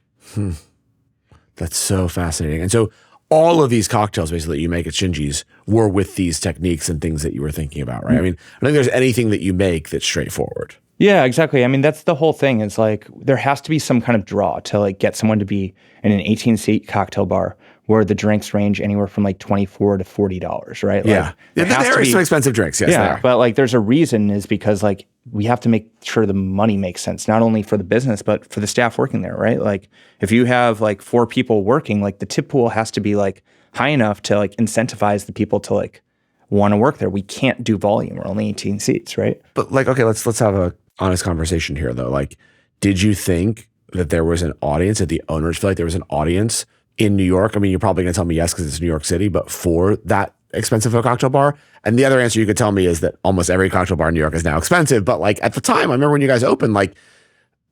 That's so fascinating. And so all of these cocktails basically that you make at Shinji's were with these techniques and things that you were thinking about, right? I mean, I don't think there's anything that you make that's straightforward. Yeah, exactly. I mean, that's the whole thing. It's like there has to be some kind of draw to like get someone to be in an 18-seat cocktail bar where the drinks range anywhere from like $24 to $40, right? Yeah. Like, there are some expensive drinks, yes. Yeah, but like there's a reason is because like we have to make sure the money makes sense, not only for the business, but for the staff working there, right? Like if you have like 4 people working, like the tip pool has to be like high enough to like incentivize the people to like want to work there. We can't do volume. We're only 18 seats, right? But like, okay, let's have a honest conversation here though. Like, did you think that there was an audience, that the owners feel like there was an audience in New York? I mean, you're probably going to tell me yes because it's New York City, but for that expensive a cocktail bar? And the other answer you could tell me is that almost every cocktail bar in New York is now expensive. But like at the time, I remember when you guys opened, like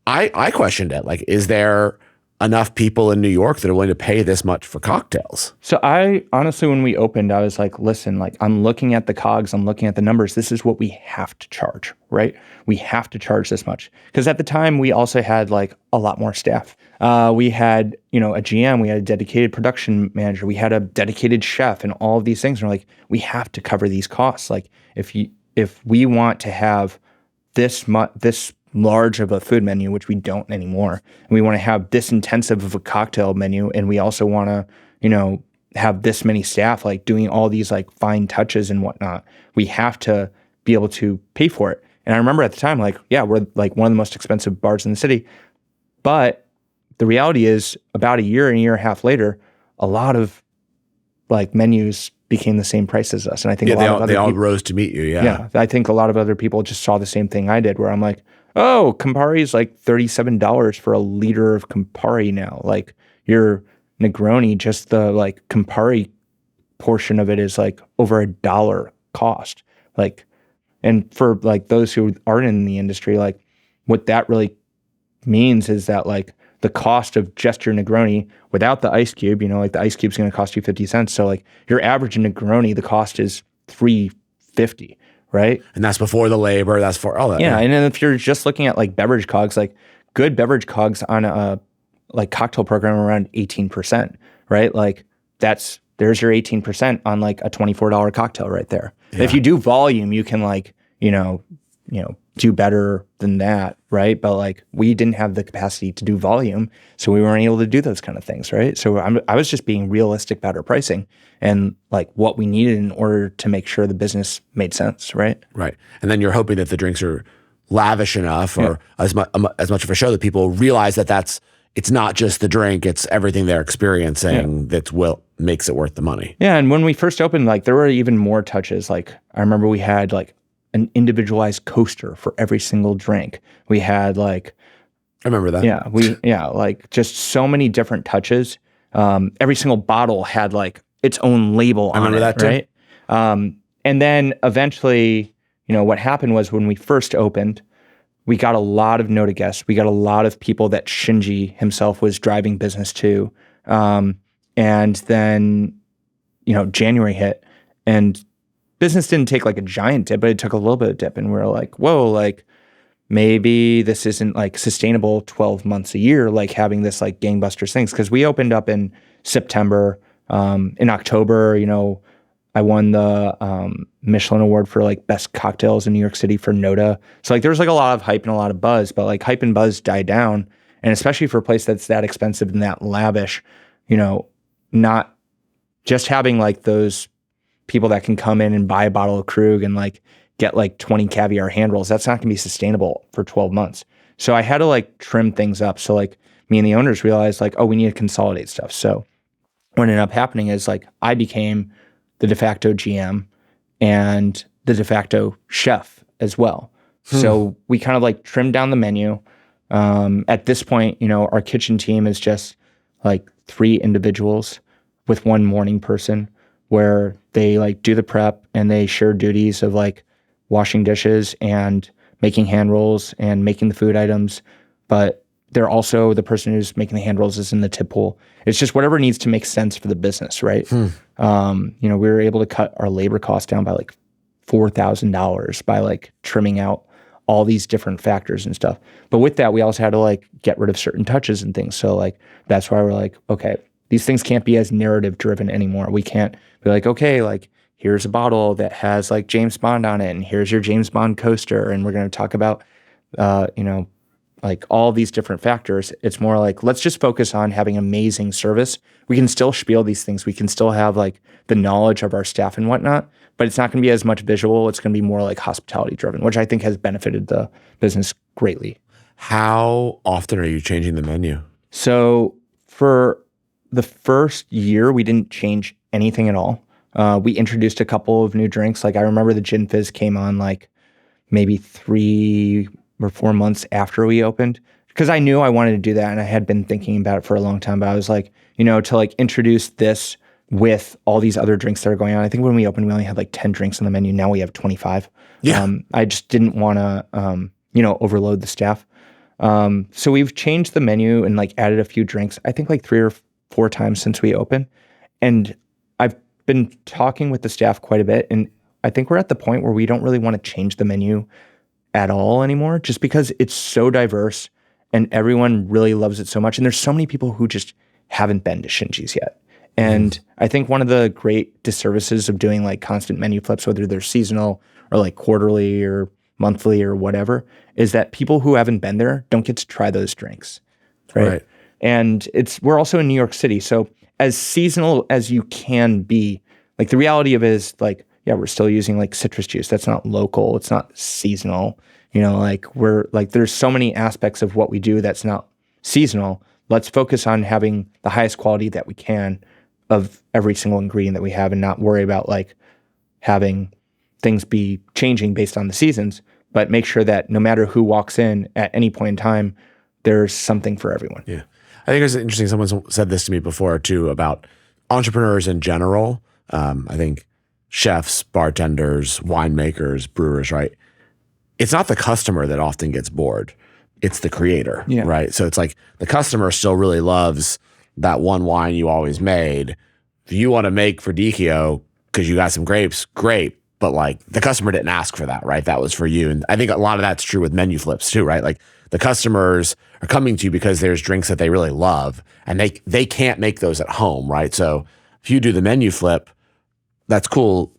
I questioned it. Like, is there enough people in New York that are willing to pay this much for cocktails. So I honestly, when we opened, I was like, listen, like I'm looking at the COGS, I'm looking at the numbers. This is what we have to charge, right? We have to charge this much. Because at the time we also had like a lot more staff. We had, a GM, we had a dedicated production manager, we had a dedicated chef and all of these things. And we're like, we have to cover these costs. Like if we want to have this large of a food menu, which we don't anymore, and we want to have this intensive of a cocktail menu, and we also want to, have this many staff like doing all these like fine touches and whatnot, we have to be able to pay for it. And I remember at the time, like, yeah, we're like one of the most expensive bars in the city. But the reality is about a year and a half later, a lot of like menus became the same price as us. And I think they all rose to meet you. Yeah. I think a lot of other people just saw the same thing I did, where I'm like, oh, Campari is like $37 for a liter of Campari now. Like your Negroni, just the like Campari portion of it is like over $1 cost. Like, and for like those who aren't in the industry, like what that really means is that like the cost of just your Negroni without the ice cube, like the ice cube's going to cost you 50 cents. So like your average Negroni, the cost is $3.50. Right. And that's before the labor. That's for all that. Yeah. And then if you're just looking at like beverage COGS, like good beverage COGS on a like cocktail program around 18%, right? Like there's your 18% on like a $24 cocktail right there. Yeah. If you do volume, you can like, do better than that. Right. But like we didn't have the capacity to do volume. So we weren't able to do those kind of things. Right. So I was just being realistic about our pricing and like what we needed in order to make sure the business made sense. Right. Right. And then you're hoping that the drinks are lavish enough or as much of a show that people realize that it's not just the drink, it's everything they're experiencing makes it worth the money. Yeah. And when we first opened, like there were even more touches. Like I remember we had like an individualized coaster for every single drink. We had like, I remember that. Like just so many different touches. Every single bottle had like its own label on it, that too. Right? And then eventually, what happened was when we first opened, we got a lot of noted guests. We got a lot of people that Shinji himself was driving business to. And then, January hit and business didn't take like a giant dip, but it took a little bit of dip. And we were like, whoa, like maybe this isn't like sustainable 12 months a year, like having this like gangbusters things. Cause we opened up in September. In October, I won the Michelin Award for like best cocktails in New York City for Noda. So like there was like a lot of hype and a lot of buzz, but like hype and buzz died down. And especially for a place that's that expensive and that lavish, not just having like those people that can come in and buy a bottle of Krug and like get like 20 caviar hand rolls, that's not gonna be sustainable for 12 months. So I had to like trim things up. So like me and the owners realized like, oh, we need to consolidate stuff. So what ended up happening is like I became the de facto GM and the de facto chef as well. So we kind of like trimmed down the menu. At this point, our kitchen team is just like 3 individuals with 1 morning person where they like do the prep and they share duties of like washing dishes and making hand rolls and making the food items. But they're also the person who's making the hand rolls is in the tip pool. It's just whatever needs to make sense for the business, right? We were able to cut our labor costs down by like $4,000 by like trimming out all these different factors and stuff. But with that, we also had to like get rid of certain touches and things. So like, that's why we're like, okay, these things can't be as narrative driven anymore. We can't be like, okay, like here's a bottle that has like James Bond on it and here's your James Bond coaster. And we're going to talk about, like all these different factors. It's more like, let's just focus on having amazing service. We can still spiel these things. We can still have like the knowledge of our staff and whatnot, but it's not going to be as much visual. It's going to be more like hospitality driven, which I think has benefited the business greatly. How often are you changing the menu? So for the first year, we didn't change anything at all. We introduced a couple of new drinks. Like I remember the Gin Fizz came on like maybe 3 or 4 months after we opened, because I knew I wanted to do that and I had been thinking about it for a long time. But I was like, to like introduce this with all these other drinks that are going on. I think when we opened, we only had like 10 drinks on the menu. Now we have 25. Yeah. I just didn't want to, overload the staff. So we've changed the menu and like added a few drinks, I think like 3 or 4 times since we opened. And I've been talking with the staff quite a bit. And I think we're at the point where we don't really want to change the menu at all anymore, just because it's so diverse and everyone really loves it so much. And there's so many people who just haven't been to Shinji's yet. And I think one of the great disservices of doing like constant menu flips, whether they're seasonal or like quarterly or monthly or whatever, is that people who haven't been there don't get to try those drinks. Right. And we're also in New York City. So as seasonal as you can be, like the reality of it is like, yeah, we're still using like citrus juice. That's not local. It's not seasonal. You know, like we're like, there's so many aspects of what we do that's not seasonal. Let's focus on having the highest quality that we can of every single ingredient that we have and not worry about like having things be changing based on the seasons, but make sure that no matter who walks in at any point in time, there's something for everyone. Yeah. I think it's interesting. Someone said this to me before too about entrepreneurs in general. I think chefs, bartenders, winemakers, brewers, right? It's not the customer that often gets bored. It's the creator, right? So it's like the customer still really loves that one wine you always made. If you want to make Verdicchio because you got some grapes, great. But like the customer didn't ask for that, right? That was for you. And I think a lot of that's true with menu flips too, right? Like the customers are coming to you because there's drinks that they really love and they can't make those at home, right? So if you do the menu flip, that's cool.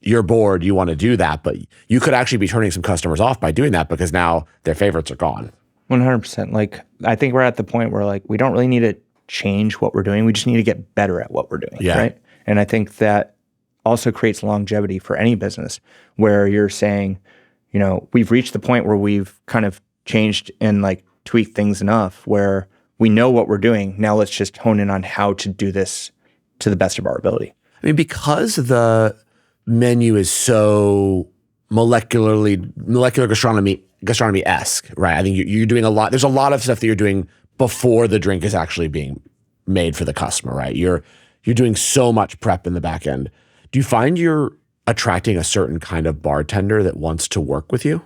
You're bored, you want to do that, but you could actually be turning some customers off by doing that because now their favorites are gone. 100%. Like, I think we're at the point where like, we don't really need to change what we're doing. We just need to get better at what we're doing, right? And I think that also creates longevity for any business where you're saying, you know, we've reached the point where we've kind of changed and like tweaked things enough where we know what we're doing. Now let's just hone in on how to do this to the best of our ability. I mean, because the menu is so molecular gastronomy-esque, right? I think you're doing a lot. There's a lot of stuff that you're doing before the drink is actually being made for the customer, right? You're doing so much prep in the back end. Do you find you're attracting a certain kind of bartender that wants to work with you?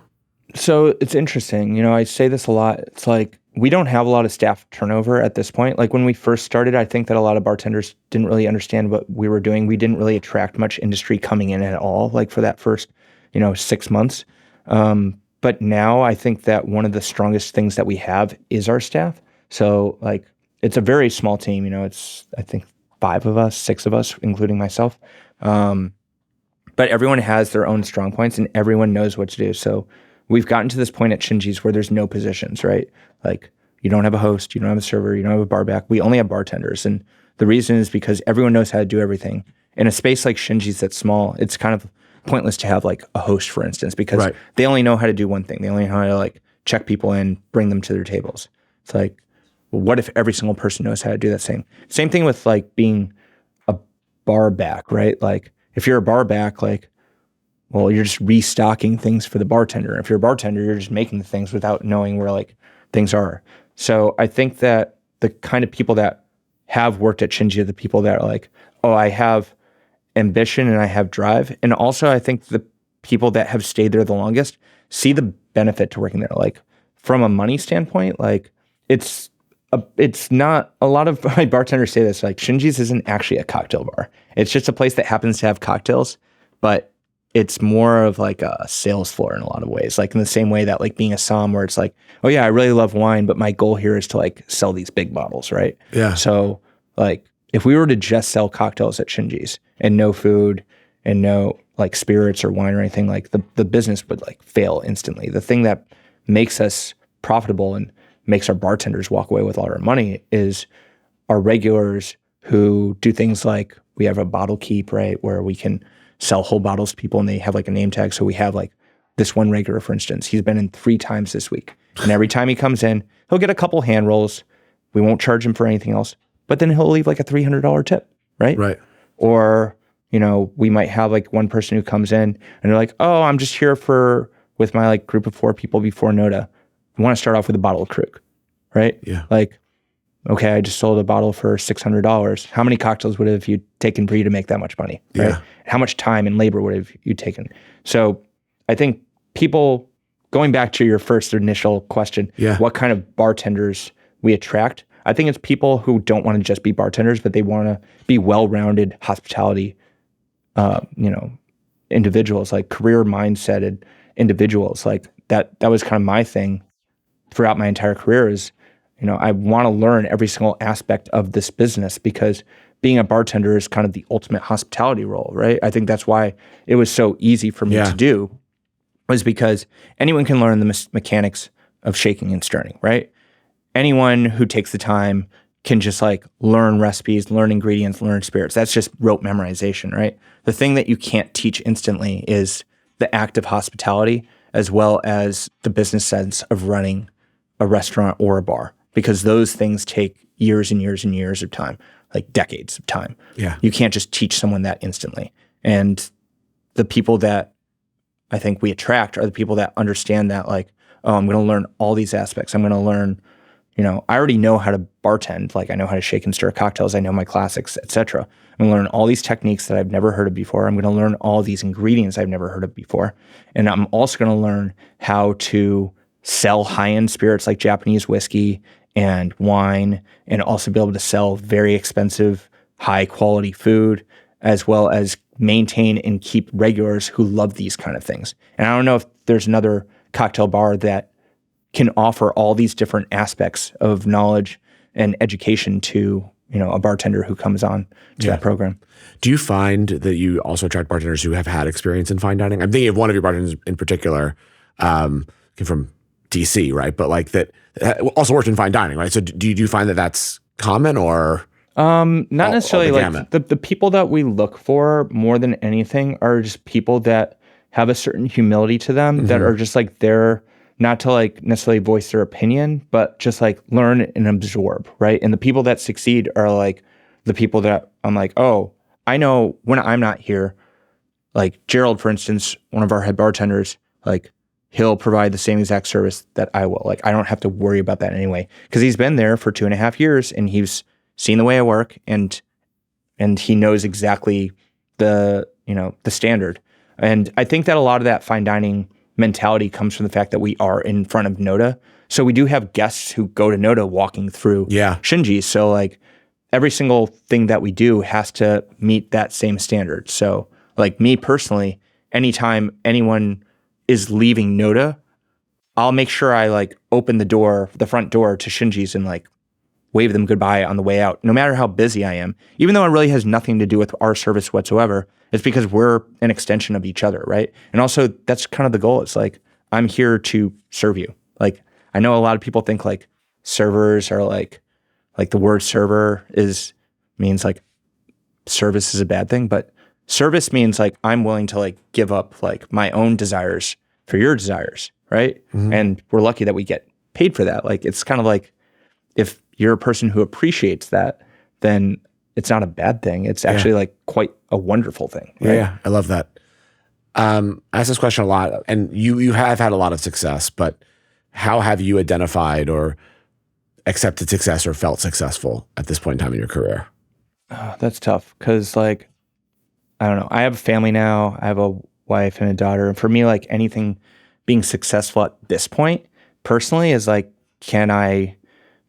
So it's interesting. You know, I say this a lot. It's like we don't have a lot of staff turnover at this point. Like when we first started, I think that a lot of bartenders didn't really understand what we were doing. We didn't really attract much industry coming in at all, like for that first, 6 months. But now I think that one of the strongest things that we have is our staff. So like it's a very small team. It's I think 5 of us, 6 of us, including myself. But everyone has their own strong points and everyone knows what to do. So we've gotten to this point at Shinji's where there's no positions, right? Like you don't have a host, you don't have a server, you don't have a bar back. We only have bartenders. And the reason is because everyone knows how to do everything. In a space like Shinji's that's small, it's kind of pointless to have like a host, for instance, because they only know how to do one thing. They only know how to like check people in, bring them to their tables. It's like, well, what if every single person knows how to do that same thing with like being a bar back, right? Like if you're a bar back, like, well, you're just restocking things for the bartender. If you're a bartender, you're just making the things without knowing where like things are. So I think that the kind of people that have worked at Shinji are the people that are like, oh, I have ambition and I have drive. And also I think the people that have stayed there the longest see the benefit to working there. Like from a money standpoint, like it's not, a lot of my bartenders say this, like Shinji's isn't actually a cocktail bar. It's just a place that happens to have cocktails, but it's more of like a sales floor in a lot of ways. Like in the same way that like being a som where it's like, oh yeah, I really love wine, but my goal here is to like sell these big bottles, right? Yeah. So like if we were to just sell cocktails at Shinji's and no food and no like spirits or wine or anything, like the business would like fail instantly. The thing that makes us profitable and makes our bartenders walk away with all our money is our regulars who do things like we have a bottle keep, right? Where we can sell whole bottles to people and they have like a name tag. So we have like this one regular, for instance, he's been in 3 times this week. And every time he comes in, he'll get a couple hand rolls. We won't charge him for anything else, but then he'll leave like a $300 tip, right? Right. Or, we might have like one person who comes in and they're like, oh, I'm just here with my like group of 4 people before Noda. I want to start off with a bottle of Krug, right? Yeah. Like, okay, I just sold a bottle for $600. How many cocktails would have you taken for you to make that much money, right? Yeah. How much time and labor would have you taken? So I think people going back to your first initial question, what kind of bartenders we attract? I think it's people who don't want to just be bartenders, but they want to be well-rounded hospitality, individuals, like career mindseted individuals. Like that was kind of my thing throughout my entire career is, I want to learn every single aspect of this business because being a bartender is kind of the ultimate hospitality role, right? I think that's why it was so easy for me to do, was because anyone can learn the mechanics of shaking and stirring, right? Anyone who takes the time can just like learn recipes, learn ingredients, learn spirits. That's just rote memorization, right? The thing that you can't teach instantly is the act of hospitality as well as the business sense of running a restaurant or a bar, because those things take years and years and years of time, like decades of time. Yeah. You can't just teach someone that instantly. And the people that I think we attract are the people that understand that, like, oh, I'm going to learn all these aspects. I'm going to learn, I already know how to bartend. Like I know how to shake and stir cocktails. I know my classics, etc. I'm going to learn all these techniques that I've never heard of before. I'm going to learn all these ingredients I've never heard of before. And I'm also going to learn how to sell high-end spirits like Japanese whiskey and wine, and also be able to sell very expensive, high-quality food, as well as maintain and keep regulars who love these kind of things. And I don't know if there's another cocktail bar that can offer all these different aspects of knowledge and education to, a bartender who comes on to that program. Do you find that you also attract bartenders who have had experience in fine dining? I'm thinking of one of your bartenders in particular, came from DC, right? But like that also worked in fine dining, right? So do you find that that's common or? Not necessarily. Like the people that we look for more than anything are just people that have a certain humility to them, that are just like there not to like necessarily voice their opinion, but just like learn and absorb, right? And the people that succeed are like the people that I'm like, oh, I know when I'm not here, like Gerald, for instance, one of our head bartenders, like he'll provide the same exact service that I will. Like I don't have to worry about that anyway, because he's been there for 2.5 years and he's seen the way I work, and he knows exactly the standard. And I think that a lot of that fine dining mentality comes from the fact that we are in front of Noda. So we do have guests who go to Noda walking through Shinji. So like every single thing that we do has to meet that same standard. So like me personally, anytime anyone is leaving Noda, I'll make sure I like open the front door to Shinji's and like wave them goodbye on the way out, no matter how busy I am, even though it really has nothing to do with our service whatsoever. It's because we're an extension of each other, right? And also that's kind of the goal. It's like, I'm here to serve you. Like, I know a lot of people think like servers are like the word server means like service is a bad thing, but service means like I'm willing to like give up like my own desires for your desires, right? And we're lucky that we get paid for that. Like, it's kind of like, if you're a person who appreciates that, then it's not a bad thing. It's actually like quite a wonderful thing. Right? Yeah, I love that. I ask this question a lot, and you have had a lot of success, but how have you identified or accepted success or felt successful at this point in time in your career? That's tough because like, I don't know. I have a family now. I have a wife and a daughter. And for me, like anything being successful at this point personally is like, can I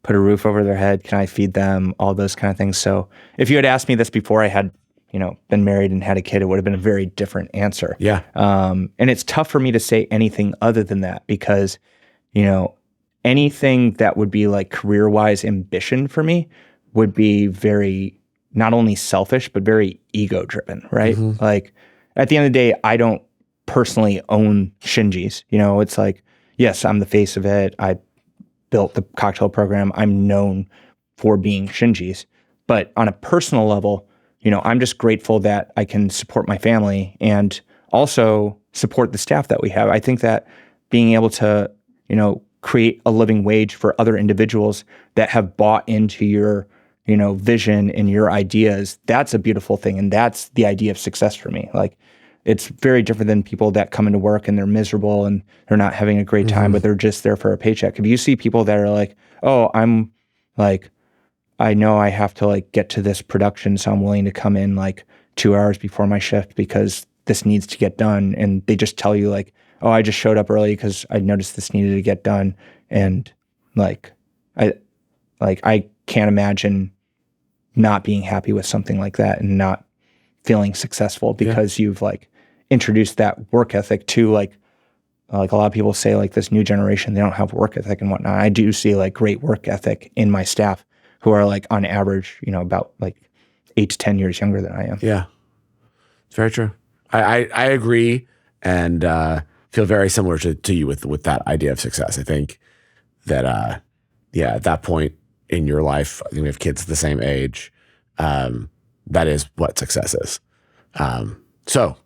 put a roof over their head? Can I feed them? All those kind of things. So if you had asked me this before I had, been married and had a kid, it would have been a very different answer. Yeah. And it's tough for me to say anything other than that because, anything that would be like career-wise ambition for me would be very, not only selfish, but very ego-driven, right? Like at the end of the day, I don't personally own Shinji's. It's like, yes, I'm the face of it. I built the cocktail program. I'm known for being Shinji's. But on a personal level, I'm just grateful that I can support my family and also support the staff that we have. I think that being able to, create a living wage for other individuals that have bought into your, vision and your ideas, that's a beautiful thing. And that's the idea of success for me. Like, it's very different than people that come into work and they're miserable and they're not having a great time, but they're just there for a paycheck. If you see people that are like, oh, I'm like, I know I have to like get to this production, so I'm willing to come in like 2 hours before my shift because this needs to get done. And they just tell you like, oh, I just showed up early because I noticed this needed to get done. And like, I can't imagine not being happy with something like that and not feeling successful because you've like introduced that work ethic to like a lot of people say like this new generation, they don't have work ethic and whatnot. I do see like great work ethic in my staff who are like on average, about like 8 to 10 years younger than I am. Yeah, it's very true. I agree and feel very similar to you with that idea of success. I think that, at that point in your life, I think we have kids the same age. That is what success is. So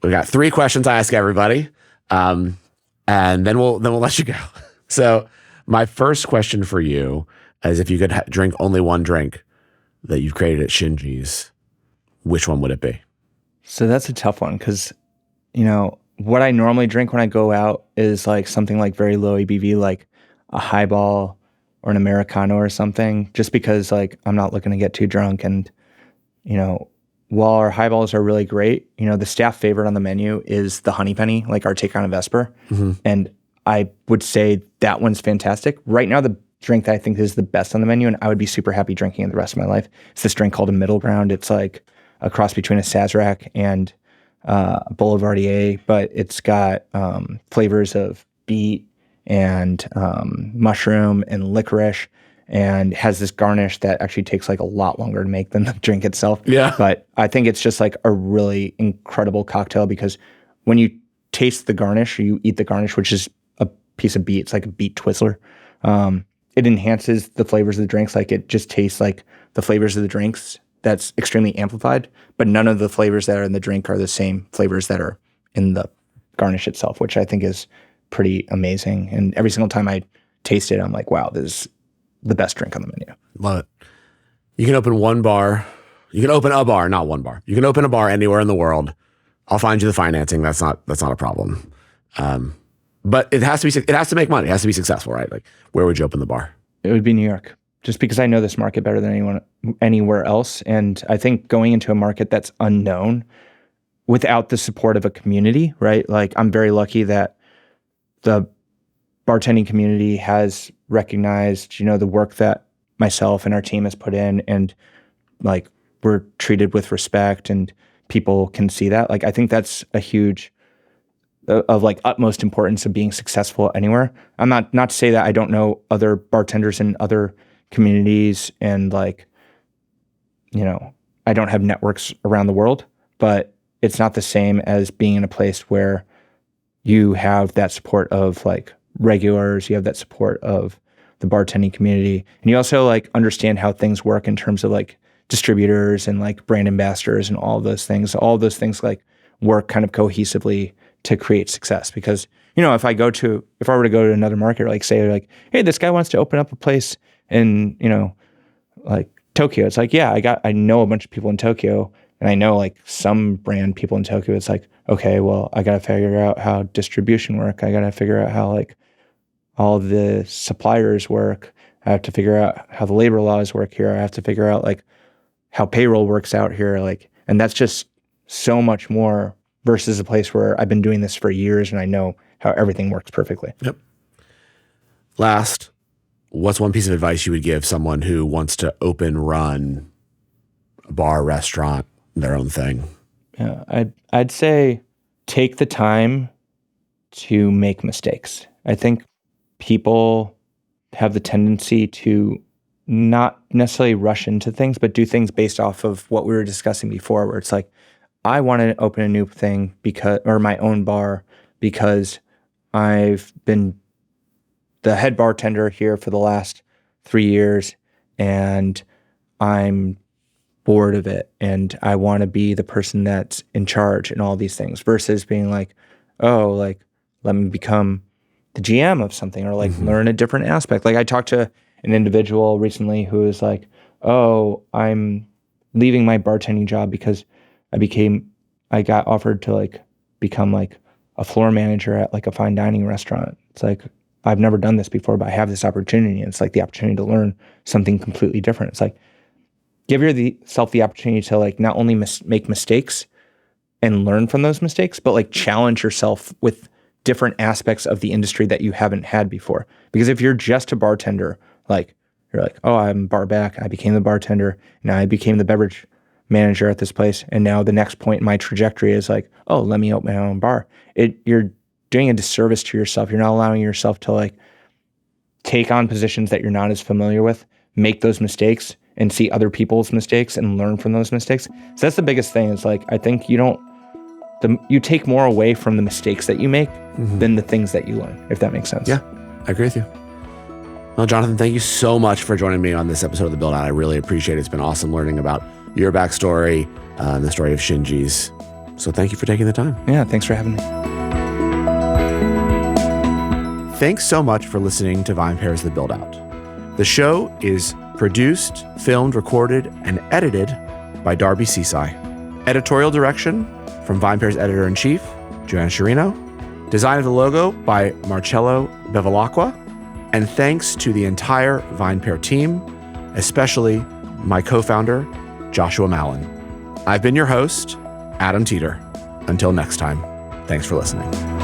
we got 3 questions I ask everybody. And then we'll let you go. So my first question for you is if you could drink only one drink that you've created at Shinji's, which one would it be? So that's a tough one because, what I normally drink when I go out is like something like very low ABV, like a highball or an Americano or something, just because like I'm not looking to get too drunk. And, while our highballs are really great, the staff favorite on the menu is the Honey Penny, like our take on a Vesper. Mm-hmm. And I would say that one's fantastic. Right now, the drink that I think is the best on the menu, and I would be super happy drinking it the rest of my life, it's this drink called a Middle Ground. It's like a cross between a Sazerac and a Boulevardier, but it's got flavors of beet and mushroom and licorice, and has this garnish that actually takes like a lot longer to make than the drink itself. Yeah. But I think it's just like a really incredible cocktail because when you taste the garnish, or you eat the garnish, which is a piece of beet, it's like a beet Twizzler. It enhances the flavors of the drinks. Like it just tastes like the flavors of the drinks that's extremely amplified, but none of the flavors that are in the drink are the same flavors that are in the garnish itself, which I think is pretty amazing. And every single time I taste it, I'm like, wow, this is the best drink on the menu. Love it. You can open one bar. You can open a bar, not one bar. You can open a bar anywhere in the world. I'll find you the financing. That's not a problem. But it has to make money. It has to be successful, right? Like, where would you open the bar? It would be New York, just because I know this market better than anyone anywhere else. And I think going into a market that's unknown without the support of a community, right? Like I'm very lucky that the bartending community has recognized, the work that myself and our team has put in, and like we're treated with respect and people can see that. Like I think that's a huge of like utmost importance of being successful anywhere. I'm not to say that I don't know other bartenders in other communities and like, I don't have networks around the world, but it's not the same as being in a place where you have that support of like regulars, you have that support of the bartending community, and you also like understand how things work in terms of like distributors and like brand ambassadors and all those things. All those things like work kind of cohesively to create success. Because, if I were to go to another market, like say like, hey, this guy wants to open up a place in, like Tokyo. It's like, yeah, I know a bunch of people in Tokyo, and I know like some brand people in Tokyo. It's like, okay, well, I got to figure out how distribution work. I got to figure out how like all the suppliers work. I have to figure out how the labor laws work here. I have to figure out like how payroll works out here. Like, and that's just so much more versus a place where I've been doing this for years and I know how everything works perfectly. Yep. Last, what's one piece of advice you would give someone who wants to run a bar, restaurant, their own thing? Yeah, I'd say take the time to make mistakes. I think people have the tendency to not necessarily rush into things, but do things based off of what we were discussing before, where it's like, I want to open a new thing or my own bar because I've been the head bartender here for the last 3 years and I'm bored of it and I want to be the person that's in charge and all these things, versus being like, oh, like let me become the GM of something or like learn a different aspect. Like I talked to an individual recently who was like, oh, I'm leaving my bartending job because I got offered to like become like a floor manager at like a fine dining restaurant. It's like, I've never done this before, but I have this opportunity. And it's like the opportunity to learn something completely different. It's like, give yourself the opportunity to like not only make mistakes, and learn from those mistakes, but like challenge yourself with different aspects of the industry that you haven't had before. Because if you're just a bartender, like you're like, oh, I'm bar back. I became the bartender. Now I became the beverage manager at this place. And now the next point in my trajectory is like, oh, let me open my own bar. You're doing a disservice to yourself. You're not allowing yourself to like take on positions that you're not as familiar with, make those mistakes and see other people's mistakes and learn from those mistakes. So that's the biggest thing is like, I think you take more away from the mistakes that you make than the things that you learn, if that makes sense. Yeah, I agree with you. Well, Jonathan, thank you so much for joining me on this episode of The Buildout. I really appreciate it. It's been awesome learning about your backstory and the story of Shinji's. So thank you for taking the time. Yeah, thanks for having me. Thanks so much for listening to VinePair's The Buildout. The show is produced, filmed, recorded, and edited by Darby Seasai. Editorial direction from VinePair's editor-in-chief, Joanna Chirino. Design of the logo by Marcello Bevilacqua. And thanks to the entire VinePair team, especially my co-founder, Joshua Mallon. I've been your host, Adam Teeter. Until next time, thanks for listening.